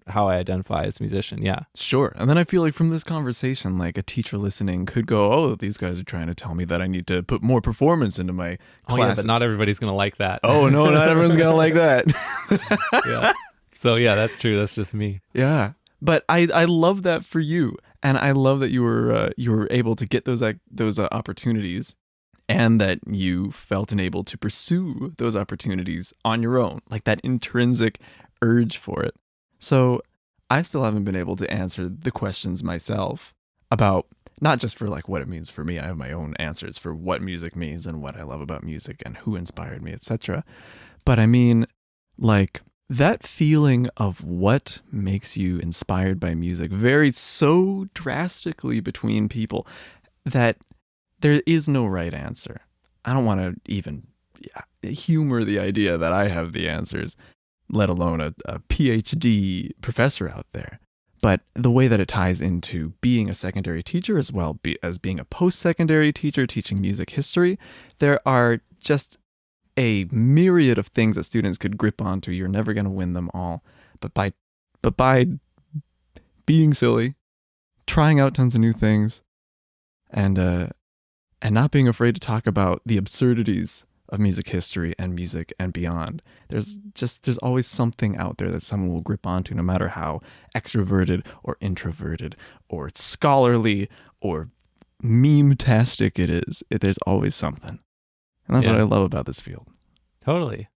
how I identify as a musician. Yeah. Sure. And then I feel like from this conversation, like a teacher listening could go, oh, these guys are trying to tell me that I need to put more performance into my class. Oh yeah, but not everybody's going to like that. Oh no, not everyone's going to like that. Yeah. So yeah, that's true. That's just me. Yeah. But I love that for you. And I love that you were able to get those opportunities, and that you felt enabled to pursue those opportunities on your own, like that intrinsic urge for it. So I still haven't been able to answer the questions myself about not just for like what it means for me. I have my own answers for what music means and what I love about music and who inspired me, etc. But I mean, like, that feeling of what makes you inspired by music varies so drastically between people that there is no right answer. I don't want to even humor the idea that I have the answers, let alone a PhD professor out there. But the way that it ties into being a secondary teacher as well as being a post-secondary teacher teaching music history, there are just a myriad of things that students could grip onto. You're never going to win them all. But by being silly, trying out tons of new things, and not being afraid to talk about the absurdities of music history and music and beyond, there's always something out there that someone will grip onto, no matter how extroverted or introverted or scholarly or meme-tastic it is. There's always something. And that's what I love about this field. Totally.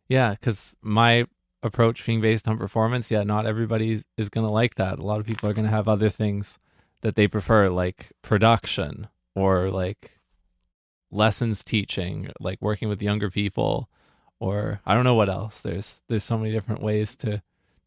Yeah, because my approach being based on performance, not everybody is going to like that. A lot of people are going to have other things that they prefer, like production or like lessons teaching, like working with younger people, or I don't know what else. There's so many different ways to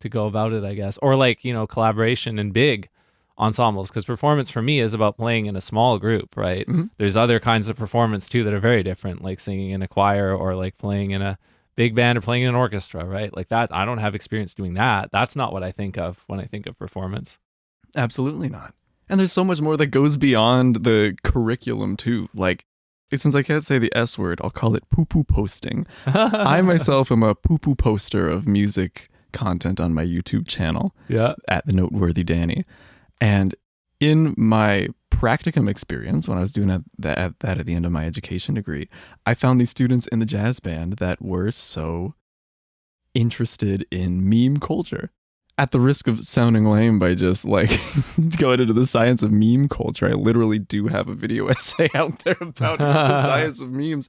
go about it, I guess. Or like, collaboration in big ensembles, because performance for me is about playing in a small group, right? Mm-hmm. There's other kinds of performance too that are very different, like singing in a choir or like playing in a big band or playing in an orchestra, right? Like that, I don't have experience doing that. That's not what I think of when I think of performance. Absolutely not. And there's so much more that goes beyond the curriculum too. Like, since I can't say the S word, I'll call it poo-poo posting. I myself am a poo-poo poster of music content on my YouTube channel. Yeah. At the Noteworthy Danny. And in my practicum experience, when I was doing that at the end of my education degree, I found these students in the jazz band that were so interested in meme culture. At the risk of sounding lame by just like going into the science of meme culture, I literally do have a video essay out there about the science of memes.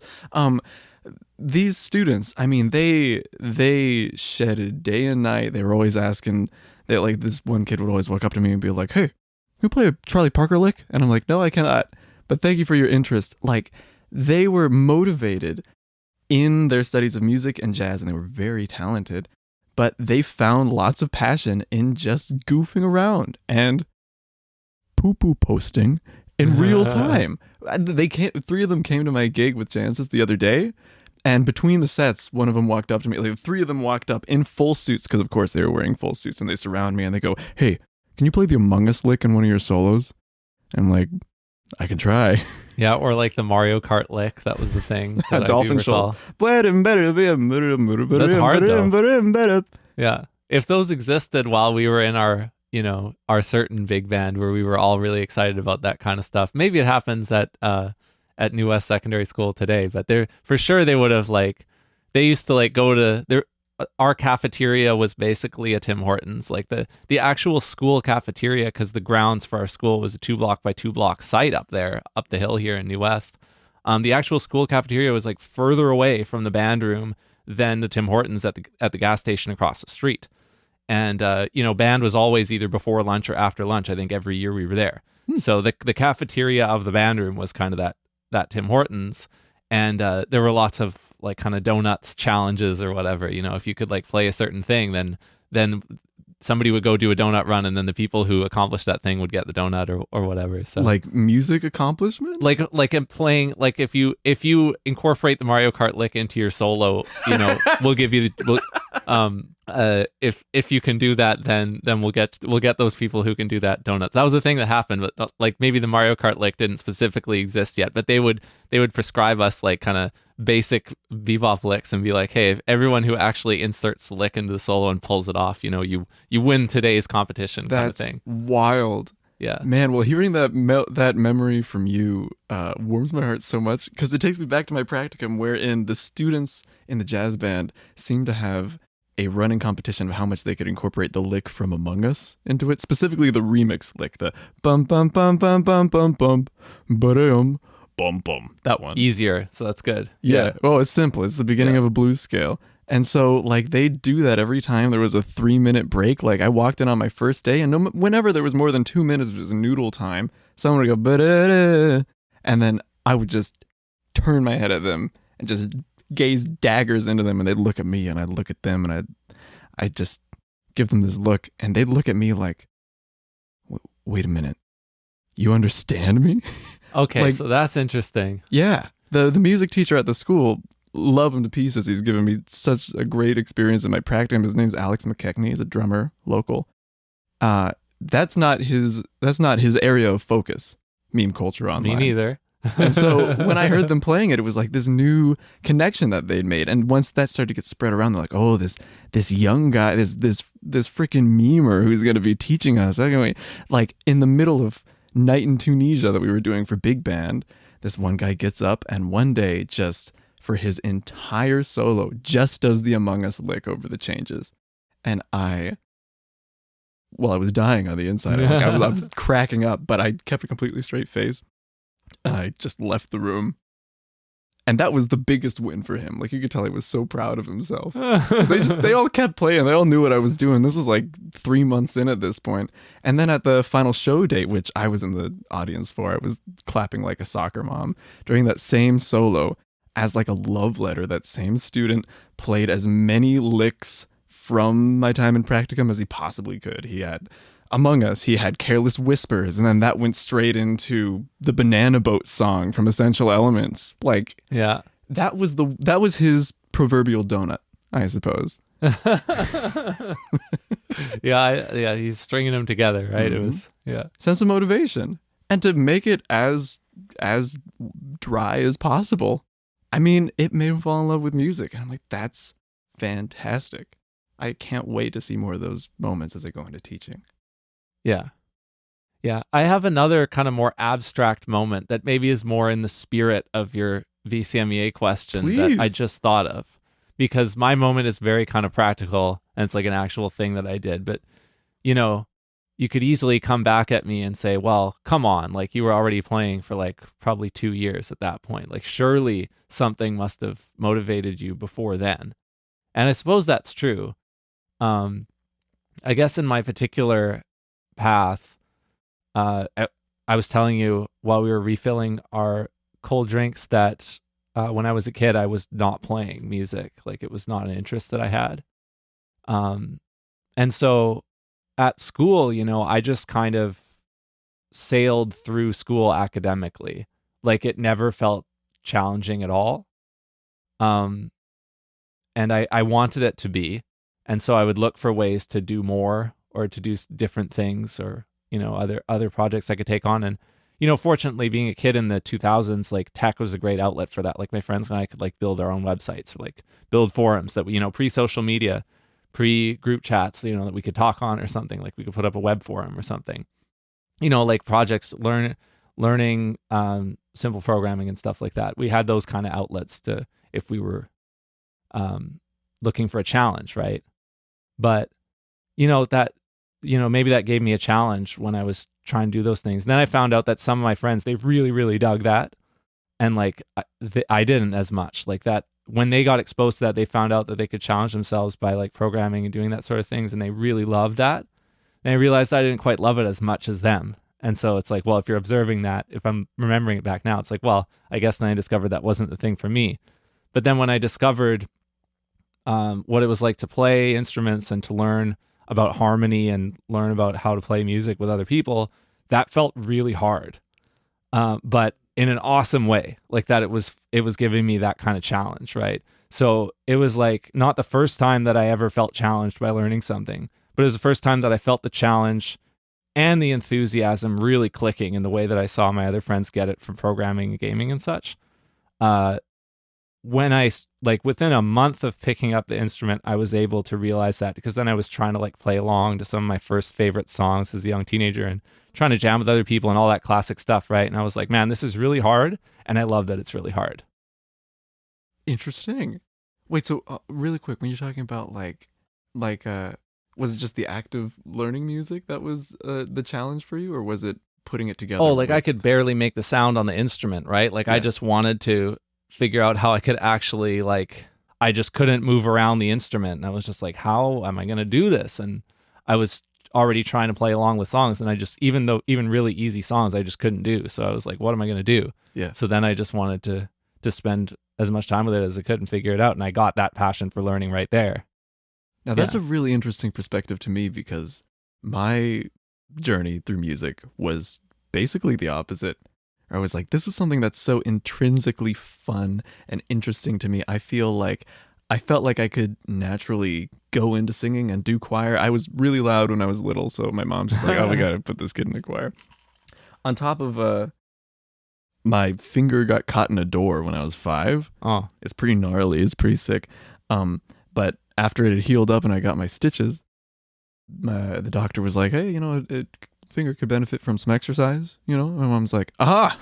These students, I mean, they shedded day and night. They were always asking. That, like, this one kid would always walk up to me and be like, "Hey, can you play a Charlie Parker lick?" And I'm like, "No, I cannot. But thank you for your interest." Like, they were motivated in their studies of music and jazz, and they were very talented. But they found lots of passion in just goofing around and poo-poo posting in real time. Three of them came to my gig with Jancis the other day. And between the sets, one of them walked up to me. Like, three of them walked up in full suits, because of course they were wearing full suits, and they surround me and they go, "Hey, can you play the Among Us lick in one of your solos?" And I'm like, "I can try." Yeah, or like the Mario Kart lick. That was the thing. That Dolphin Schultz. That's hard though. Yeah. If those existed while we were in our, our certain big band where we were all really excited about that kind of stuff, maybe it happens at New West Secondary School today, but for sure they would have they used to go to our cafeteria was basically a Tim Hortons, like the actual school cafeteria, because the grounds for our school was a 2-block by 2-block site up the hill here in New West. The actual school cafeteria was further away from the band room than the Tim Hortons at the gas station across the street. And band was always either before lunch or after lunch. I think every year we were there. So the cafeteria of the band room was kind of that Tim Hortons, and there were lots of kind of donuts challenges or whatever. If you could play a certain thing, then somebody would go do a donut run, and then the people who accomplished that thing would get the donut or whatever. So music accomplishment, in playing, if you incorporate the Mario Kart lick into your solo, we'll give you if you can do that, then we'll get those people who can do that donuts. That was the thing that happened, but maybe the Mario Kart lick didn't specifically exist yet, but they would prescribe us kind of basic bebop licks and be like, "Hey, if everyone who actually inserts the lick into the solo and pulls it off, you win today's competition." That's kind of thing. Wild. Yeah, man. Well, hearing that memory from you warms my heart so much, because it takes me back to my practicum, wherein the students in the jazz band seemed to have a running competition of how much they could incorporate the lick from Among Us into it, specifically the remix lick, the bum bum bum bum bum bum bum ba-dum bum bum. That one. Easier, so that's good. Yeah. Oh, it's simple. It's the beginning of a blues scale. And so, like, they do that every time there was a 3-minute break. Like, I walked in on my first day, and whenever there was more than 2 minutes, it was noodle time. Someone would go, "Ba-da-da," and then I would just turn my head at them and just gaze daggers into them, and they'd look at me, and I'd look at them, and I'd just give them this look, and they'd look at me like, "Wait a minute, you understand me?" Okay, Like, so that's interesting. yeah. The music teacher at the school, love him to pieces. He's given me such a great experience in my practicum. His name's Alex McKechnie. He's a drummer, local. That's not his area of focus, meme culture online. Me neither. And so when I heard them playing it, it was like this new connection that they'd made. And once that started to get spread around, they're like, "Oh, this young guy, this freaking memer who's going to be teaching us." Like, in the middle of Night in Tunisia that we were doing for big band, this one guy gets up and one day, just for his entire solo, just does the Among Us lick over the changes. And I was dying on the inside. I was cracking up, but I kept a completely straight face. And I just left the room. And that was the biggest win for him. Like, you could tell he was so proud of himself. They all kept playing. They all knew what I was doing. This was like 3 months in at this point. And then at the final show date, which I was in the audience for, I was clapping like a soccer mom. During that same solo, as like a love letter, that same student played as many licks from my time in practicum as he possibly could. He had Among Us, he had Careless Whispers, and then that went straight into the Banana Boat song from Essential Elements. Like, yeah, that was his proverbial donut, I suppose. yeah, he's stringing them together, right? Mm-hmm. It was, yeah, sense of motivation, and to make it as dry as possible. I mean, it made him fall in love with music, and I'm like, that's fantastic. I can't wait to see more of those moments as I go into teaching. Yeah. Yeah. I have another kind of more abstract moment that maybe is more in the spirit of your VCMEA question. Please. That I just thought of, because my moment is very kind of practical and it's like an actual thing that I did. But, you know, you could easily come back at me and say, well, come on, like, you were already playing for like probably 2 years at that point. Like, surely something must have motivated you before then. And I suppose that's true. I guess in my particular path, I was telling you while we were refilling our cold drinks that when I was a kid, I was not playing music. Like, it was not an interest that I had. And so at school, you know, I just kind of sailed through school academically. Like, it never felt challenging at all. And I wanted it to be. And so I would look for ways to do more or to do different things, or, you know, other projects I could take on. And, you know, fortunately, being a kid in the 2000s, like, tech was a great outlet for that. Like, my friends and I could like build our own websites, or like build forums that we, you know, pre-social media, pre-group chats, you know, that we could talk on or something. Like, we could put up a web forum or something, you know, like projects, learning simple programming and stuff like that. We had those kind of outlets to, if we were looking for a challenge, right? But, you know, that, you know, maybe that gave me a challenge when I was trying to do those things. And then I found out that some of my friends, they really, really dug that. And like, I didn't as much. Like, that when they got exposed to that, they found out that they could challenge themselves by like programming and doing that sort of things. And they really loved that. And I realized I didn't quite love it as much as them. And so it's like, well, if you're observing that, if I'm remembering it back now, it's like, well, I guess then I discovered that wasn't the thing for me. But then when I discovered what it was like to play instruments and to learn about harmony and learn about how to play music with other people, that felt really hard, but in an awesome way. Like, that it was giving me that kind of challenge, right? So it was like not the first time that I ever felt challenged by learning something, but it was the first time that I felt the challenge and the enthusiasm really clicking in the way that I saw my other friends get it from programming and gaming and such. When I, like, within a month of picking up the instrument, I was able to realize that, because then I was trying to like play along to some of my first favorite songs as a young teenager and trying to jam with other people and all that classic stuff, right? And I was like, man, this is really hard, and I love that it's really hard. Interesting. Wait, so really quick, when you're talking about like was it just the act of learning music that was the challenge for you, or was it putting it together? Oh, like, I could barely make the sound on the instrument, right? Like, Yeah. I just wanted to figure out how I could actually, like, I just couldn't move around the instrument. And I was just like, how am I going to do this? And I was already trying to play along with songs. And I just, even really easy songs, I just couldn't do. So I was like, what am I going to do? Yeah. So then I just wanted to spend as much time with it as I could and figure it out. And I got that passion for learning right there. Now, that's a really interesting perspective to me, because my journey through music was basically the opposite. I was like, this is something that's so intrinsically fun and interesting to me. I felt like I could naturally go into singing and do choir. I was really loud when I was little, so my mom's just like, oh, we got to put this kid in the choir. On top of my finger got caught in a door when I was 5. Oh, It's pretty gnarly. It's pretty sick. But after it had healed up and I got my stitches, the doctor was like, hey, finger could benefit from some exercise. My mom's like, aha.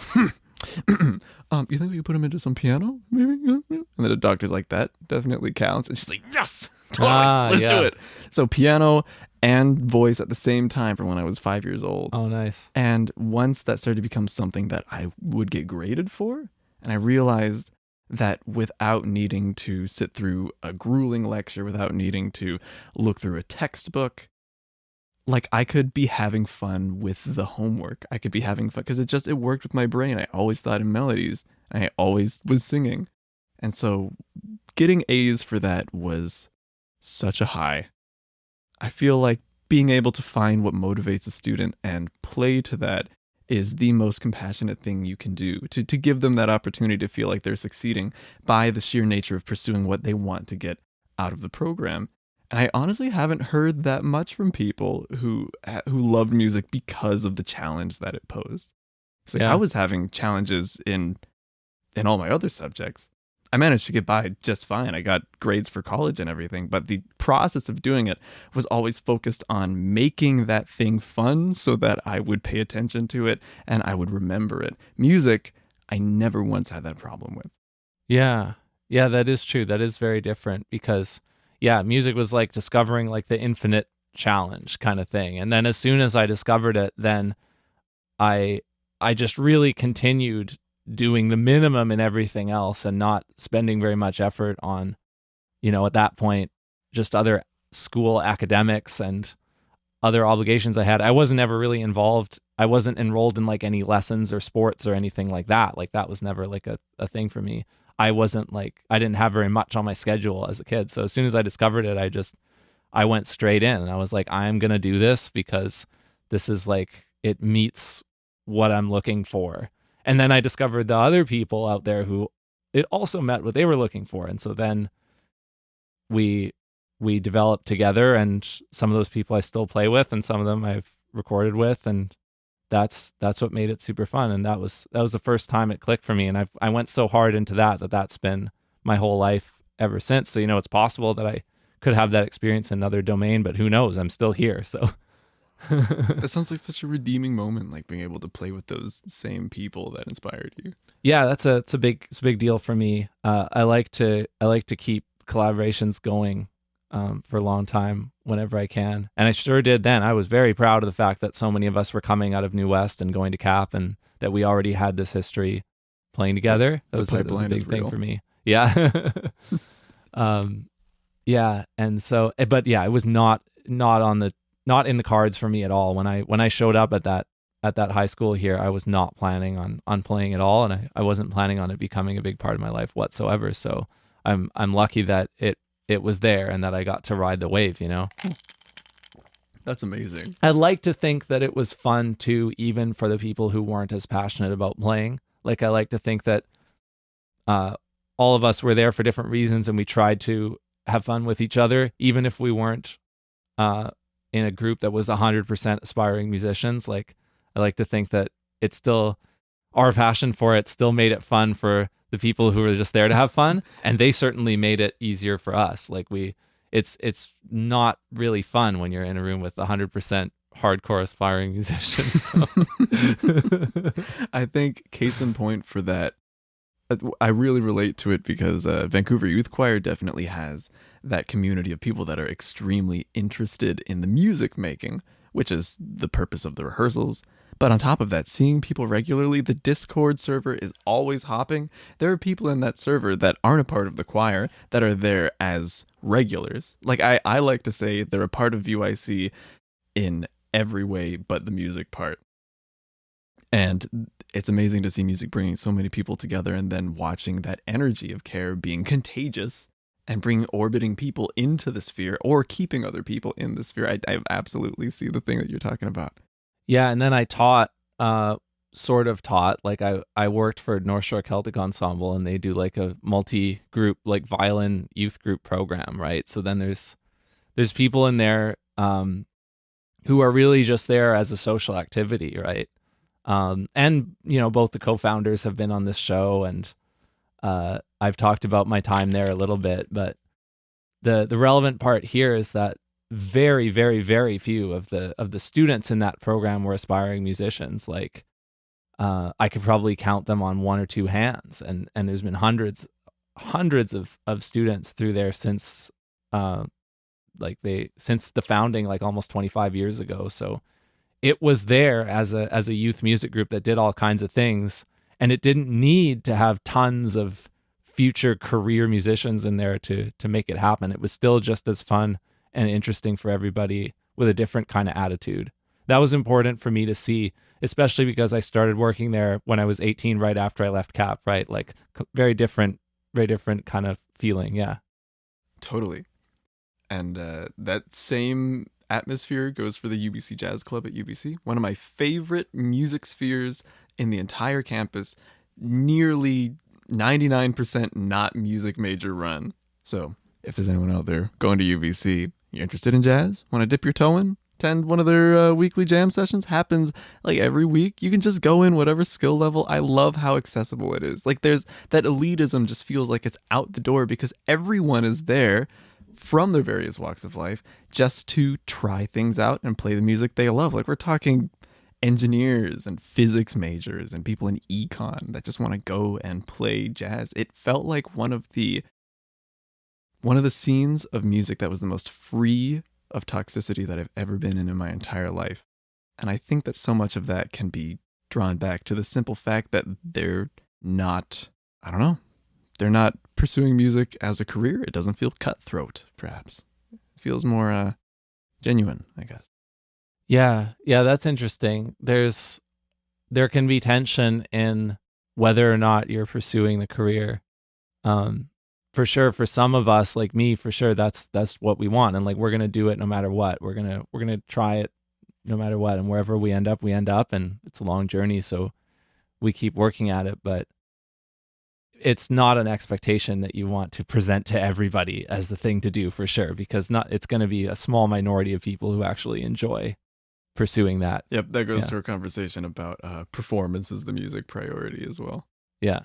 You think we could put him into some piano, maybe? And then the doctor's like, that definitely counts. And she's like, yes, totally, let's do it. So piano and voice at the same time from when I was 5 years old. Oh, nice. And once that started to become something that I would get graded for, and I realized that without needing to sit through a grueling lecture, without needing to look through a textbook, like I could be having fun with the homework. I could be having fun because it worked with my brain. I always thought in melodies. I always was singing. And so getting A's for that was such a high. I feel like being able to find what motivates a student and play to that is the most compassionate thing you can do, to give them that opportunity to feel like they're succeeding by the sheer nature of pursuing what they want to get out of the program. And I honestly haven't heard that much from people who loved music because of the challenge that it posed. It's like I was having challenges in all my other subjects. I managed to get by just fine. I got grades for college and everything, but the process of doing it was always focused on making that thing fun so that I would pay attention to it and I would remember it. Music, I never once had that problem with. Yeah. Yeah, that is true. That is very different because, music was like discovering like the infinite challenge kind of thing. And then as soon as I discovered it, then I just really continued doing the minimum in everything else and not spending very much effort on, at that point, just other school academics and other obligations I had. I wasn't ever really involved. I wasn't enrolled in like any lessons or sports or anything like that. Like that was never like a thing for me. I didn't have very much on my schedule as a kid. So as soon as I discovered it, I went straight in and I was like, I'm going to do this because this is like, it meets what I'm looking for. And then I discovered the other people out there who it also met what they were looking for. And so then we developed together, and some of those people I still play with and some of them I've recorded with, and that's what made it super fun. And that was the first time it clicked for me. And I went so hard into that's been my whole life ever since. So, it's possible that I could have that experience in another domain, but who knows? I'm still here. So That sounds like such a redeeming moment, like being able to play with those same people that inspired you. Yeah, it's a big deal for me. I like to keep collaborations going for a long time whenever I can, and I sure did then. I was very proud of the fact that so many of us were coming out of New West and going to Cap, and that we already had this history playing together. That was a big thing for me. Yeah. And so, but yeah, it was not in the cards for me at all. When I showed up at that high school here, I was not planning on playing at all, and I wasn't planning on it becoming a big part of my life whatsoever. So I'm lucky that it was there and that I got to ride the wave, That's amazing. I'd like to think that it was fun too, even for the people who weren't as passionate about playing. Like I like to think that all of us were there for different reasons and we tried to have fun with each other, even if we weren't in a group that was 100% aspiring musicians. Like I like to think that it's still, our passion for it still made it fun for the people who were just there to have fun, and they certainly made it easier for us. Like it's not really fun when you're in a room with 100% hardcore aspiring musicians. So. I think case in point for that, I really relate to it because Vancouver Youth Choir definitely has that community of people that are extremely interested in the music making, which is the purpose of the rehearsals. But on top of that, seeing people regularly, the Discord server is always hopping. There are people in that server that aren't a part of the choir that are there as regulars. Like I like to say they're a part of VYC in every way but the music part. And it's amazing to see music bringing so many people together and then watching that energy of care being contagious and bringing orbiting people into the sphere or keeping other people in the sphere. I absolutely see the thing that you're talking about. Yeah, and then I taught, sort of taught, like I worked for North Shore Celtic Ensemble, and they do like a multi-group, like violin youth group program, right? So then there's people in there who are really just there as a social activity, right? And both the co-founders have been on this show, and I've talked about my time there a little bit, but the relevant part here is that very, very, very few of the students in that program were aspiring musicians. Like I could probably count them on one or two hands, and there's been hundreds of students through there since since the founding, like almost 25 years ago. So it was there as a youth music group that did all kinds of things, and it didn't need to have tons of future career musicians in there to make it happen. It was still just as fun and interesting for everybody with a different kind of attitude. That was important for me to see, especially because I started working there when I was 18, right after I left CAP, right? Like very different kind of feeling. Yeah. Totally. And that same atmosphere goes for the UBC Jazz Club at UBC. One of my favorite music spheres in the entire campus, nearly 99% not music major run. So if there's anyone out there going to UBC, you're interested in jazz, want to dip your toe in, attend one of their weekly jam sessions, happens like every week. You can just go in whatever skill level. I love how accessible it is. Like there's that elitism just feels like it's out the door because everyone is there from their various walks of life just to try things out and play the music they love. Like we're talking engineers and physics majors and people in econ that just want to go and play jazz. It felt like one of the scenes of music that was the most free of toxicity that I've ever been in my entire life. And I think that so much of that can be drawn back to the simple fact that they're not, they're not pursuing music as a career. It doesn't feel cutthroat, perhaps. It feels more genuine, I guess. Yeah, that's interesting. There can be tension in whether or not you're pursuing the career. For sure, for some of us, like me, for sure, that's what we want, and like we're gonna do it no matter what. We're gonna try it no matter what, and wherever we end up, and it's a long journey, so we keep working at it. But it's not an expectation that you want to present to everybody as the thing to do, for sure, because it's going to be a small minority of people who actually enjoy pursuing that. Yep, that goes to our conversation about performance as the music priority as well. Yeah.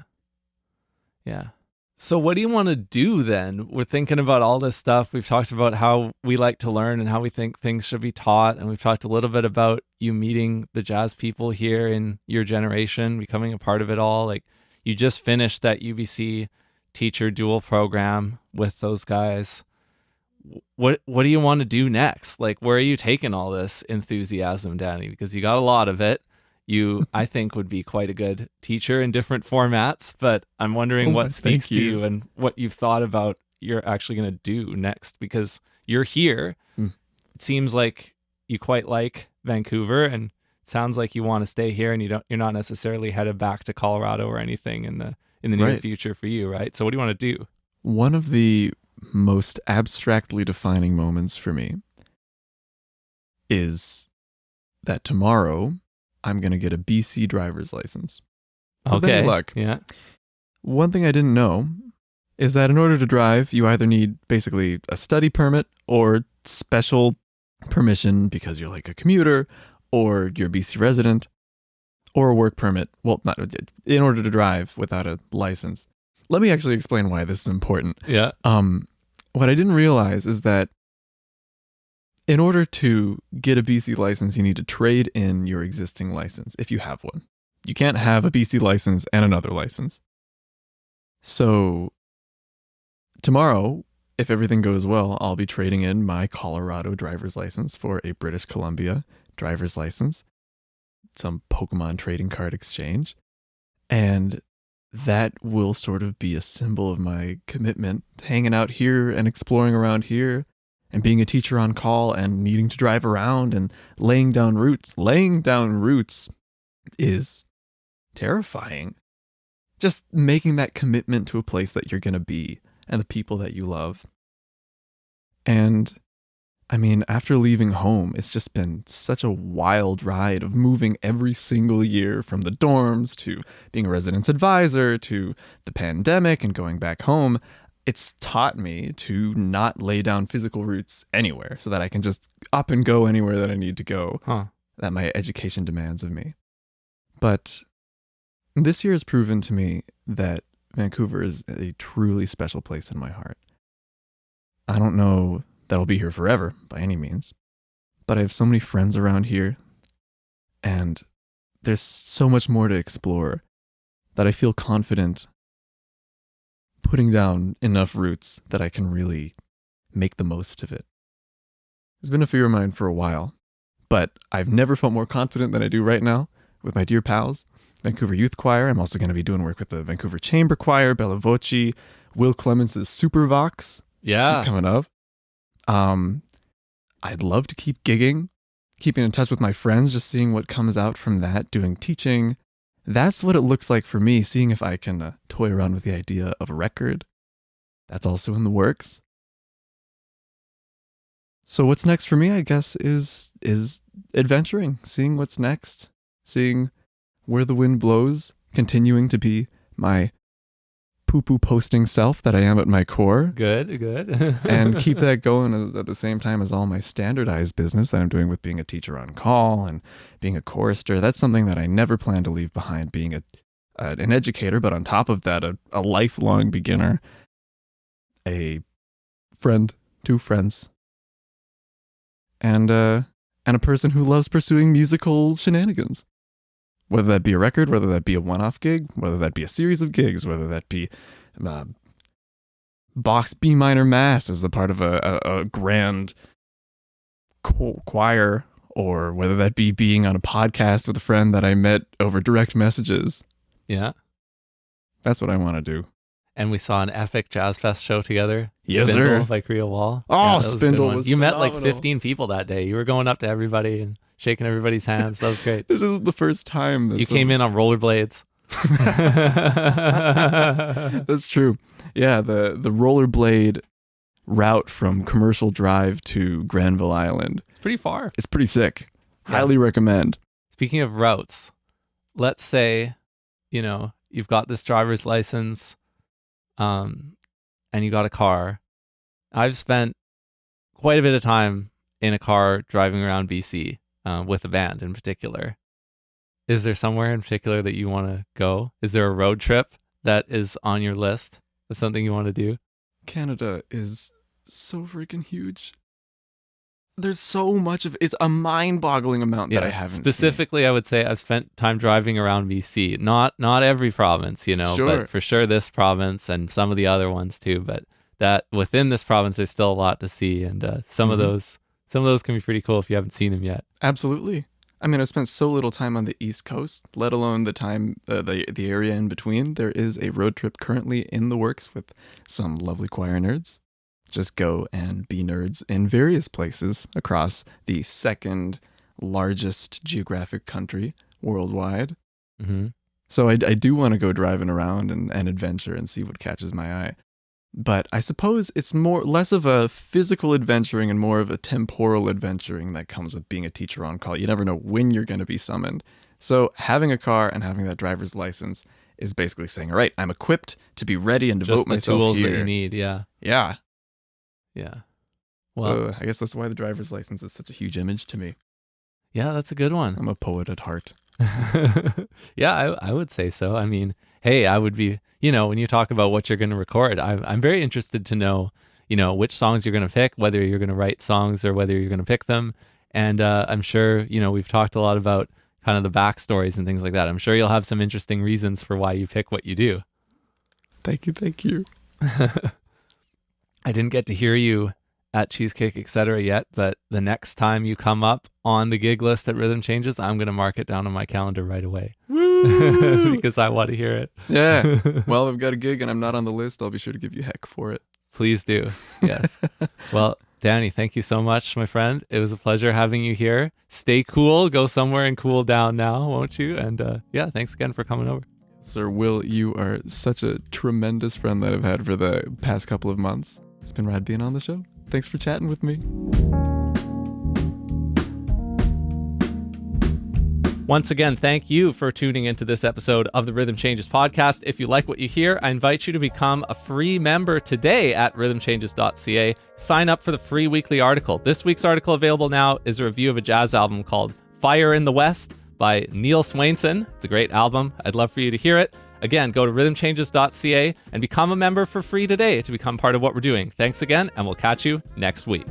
So what do you want to do then? We're thinking about all this stuff. We've talked about how we like to learn and how we think things should be taught. And we've talked a little bit about you meeting the jazz people here in your generation, becoming a part of it all. Like you just finished that UBC teacher dual program with those guys. What do you want to do next? Like, where are you taking all this enthusiasm, Danny? Because you got a lot of it. You, I think, would be quite a good teacher in different formats, but I'm wondering what speaks to you and what you've thought about you're actually going to do next, because you're here. It seems like you quite like Vancouver, and it sounds like you want to stay here, and you're not necessarily headed back to Colorado or anything in the near future for you, right? So what do you want to do? One of the most abstractly defining moments for me is that tomorrow I'm going to get a BC driver's license. Okay. Good luck. Yeah. One thing I didn't know is that in order to drive, you either need basically a study permit or special permission because you're like a commuter or you're a BC resident, or a work permit. Well, not in order to drive without a license. Let me actually explain why this is important. Yeah. What I didn't realize is that in order to get a BC license, you need to trade in your existing license if you have one. You can't have a BC license and another license. So tomorrow, if everything goes well, I'll be trading in my Colorado driver's license for a British Columbia driver's license, some Pokemon trading card exchange, and that will sort of be a symbol of my commitment to hanging out here and exploring around here and being a teacher on call and needing to drive around and laying down roots. Laying down roots is terrifying. Just making that commitment to a place that you're going to be and the people that you love. And I mean, after leaving home, it's just been such a wild ride of moving every single year, from the dorms to being a residence advisor to the pandemic and going back home. It's taught me to not lay down physical roots anywhere so that I can just up and go anywhere that I need to go, that my education demands of me. But this year has proven to me that Vancouver is a truly special place in my heart. I don't know that I'll be here forever by any means, but I have so many friends around here, and there's so much more to explore that I feel confident putting down enough roots that I can really make the most of it. It's been a fear of mine for a while, but I've never felt more confident than I do right now with my dear pals, Vancouver Youth Choir. I'm also going to be doing work with the Vancouver Chamber Choir, Bella Voce, Will Clements' Supervox. Yeah. He's coming up. I'd love to keep gigging, keeping in touch with my friends, just seeing what comes out from that, doing teaching. That's what it looks like for me, seeing if I can toy around with the idea of a record. That's also in the works. So what's next for me, I guess, is adventuring, seeing what's next, seeing where the wind blows, continuing to be my poo-poo posting self that I am at my core. Good. And keep that going at the same time as all my standardized business that I'm doing with being a teacher on call and being a chorister. That's something that I never plan to leave behind, being an educator, but on top of that, a lifelong beginner, a friend, 2 friends, and a person who loves pursuing musical shenanigans. Whether that be a record, whether that be a one-off gig, whether that be a series of gigs, whether that be Bach's B minor mass as the part of a grand choir, or whether that be being on a podcast with a friend that I met over direct messages. Yeah. That's what I want to do. And we saw an epic Jazz Fest show together. Yes, Spindle sir. by Korea Wall. Oh, yeah, was Spindle was You met phenomenal. like 15 people that day. You were going up to everybody and shaking everybody's hands. That was great. This isn't the first time that You came in on rollerblades. That's true. Yeah, the rollerblade route from Commercial Drive to Granville Island. It's pretty far. It's pretty sick. Yeah. Highly recommend. Speaking of routes, let's say, you've got this driver's license, and you got a car. I've spent quite a bit of time in a car driving around BC, with a band in particular. Is there somewhere in particular that you want to go? Is there a road trip that is on your list of something you want to do? Canada is so freaking huge. There's so much of it's a mind-boggling amount that I haven't specifically seen. I would say I've spent time driving around BC. Not every province, Sure. but for sure this province and some of the other ones too. But that within this province, there's still a lot to see, and some of those can be pretty cool if you haven't seen them yet. Absolutely. I mean, I've spent so little time on the East Coast, let alone the time, the area in between. There is a road trip currently in the works with some lovely choir nerds. Just go and be nerds in various places across the second largest geographic country worldwide. Mm-hmm. So I do want to go driving around and adventure and see what catches my eye. But I suppose it's less of a physical adventuring and more of a temporal adventuring that comes with being a teacher on call. You never know when you're going to be summoned. So having a car and having that driver's license is basically saying, all right, I'm equipped to be ready and devote Just the myself tools here. that you need, yeah. Yeah. Yeah. So Well, I guess that's why the driver's license is such a huge image to me. yeah, that's a good one. I'm a poet at heart. Yeah, I would say so. I mean, hey, I would be, when you talk about what you're going to record, I'm very interested to know, which songs you're going to pick, whether you're going to write songs or whether you're going to pick them. And I'm sure, we've talked a lot about kind of the backstories and things like that. I'm sure you'll have some interesting reasons for why you pick what you do. Thank you. I didn't get to hear you at Cheesecake Etc. yet, but the next time you come up on the gig list at Rhythm Changes, I'm going to mark it down on my calendar right away. Woo! Because I want to hear it. Yeah. Well, if I've got a gig and I'm not on the list, I'll be sure to give you heck for it. Please do. Yes. Well, Danny, thank you so much, my friend. It was a pleasure having you here. Stay cool. Go somewhere and cool down now, won't you? And yeah, thanks again for coming over. Sir Will, you are such a tremendous friend that I've had for the past couple of months. It's been rad being on the show. Thanks for chatting with me. Once again, thank you for tuning into this episode of the Rhythm Changes podcast. If you like what you hear, I invite you to become a free member today at rhythmchanges.ca. Sign up for the free weekly article. This week's article available now is a review of a jazz album called Fire in the West by Neil Swainson. It's a great album. I'd love for you to hear it. Again, go to rhythmchanges.ca and become a member for free today to become part of what we're doing. Thanks again, and we'll catch you next week.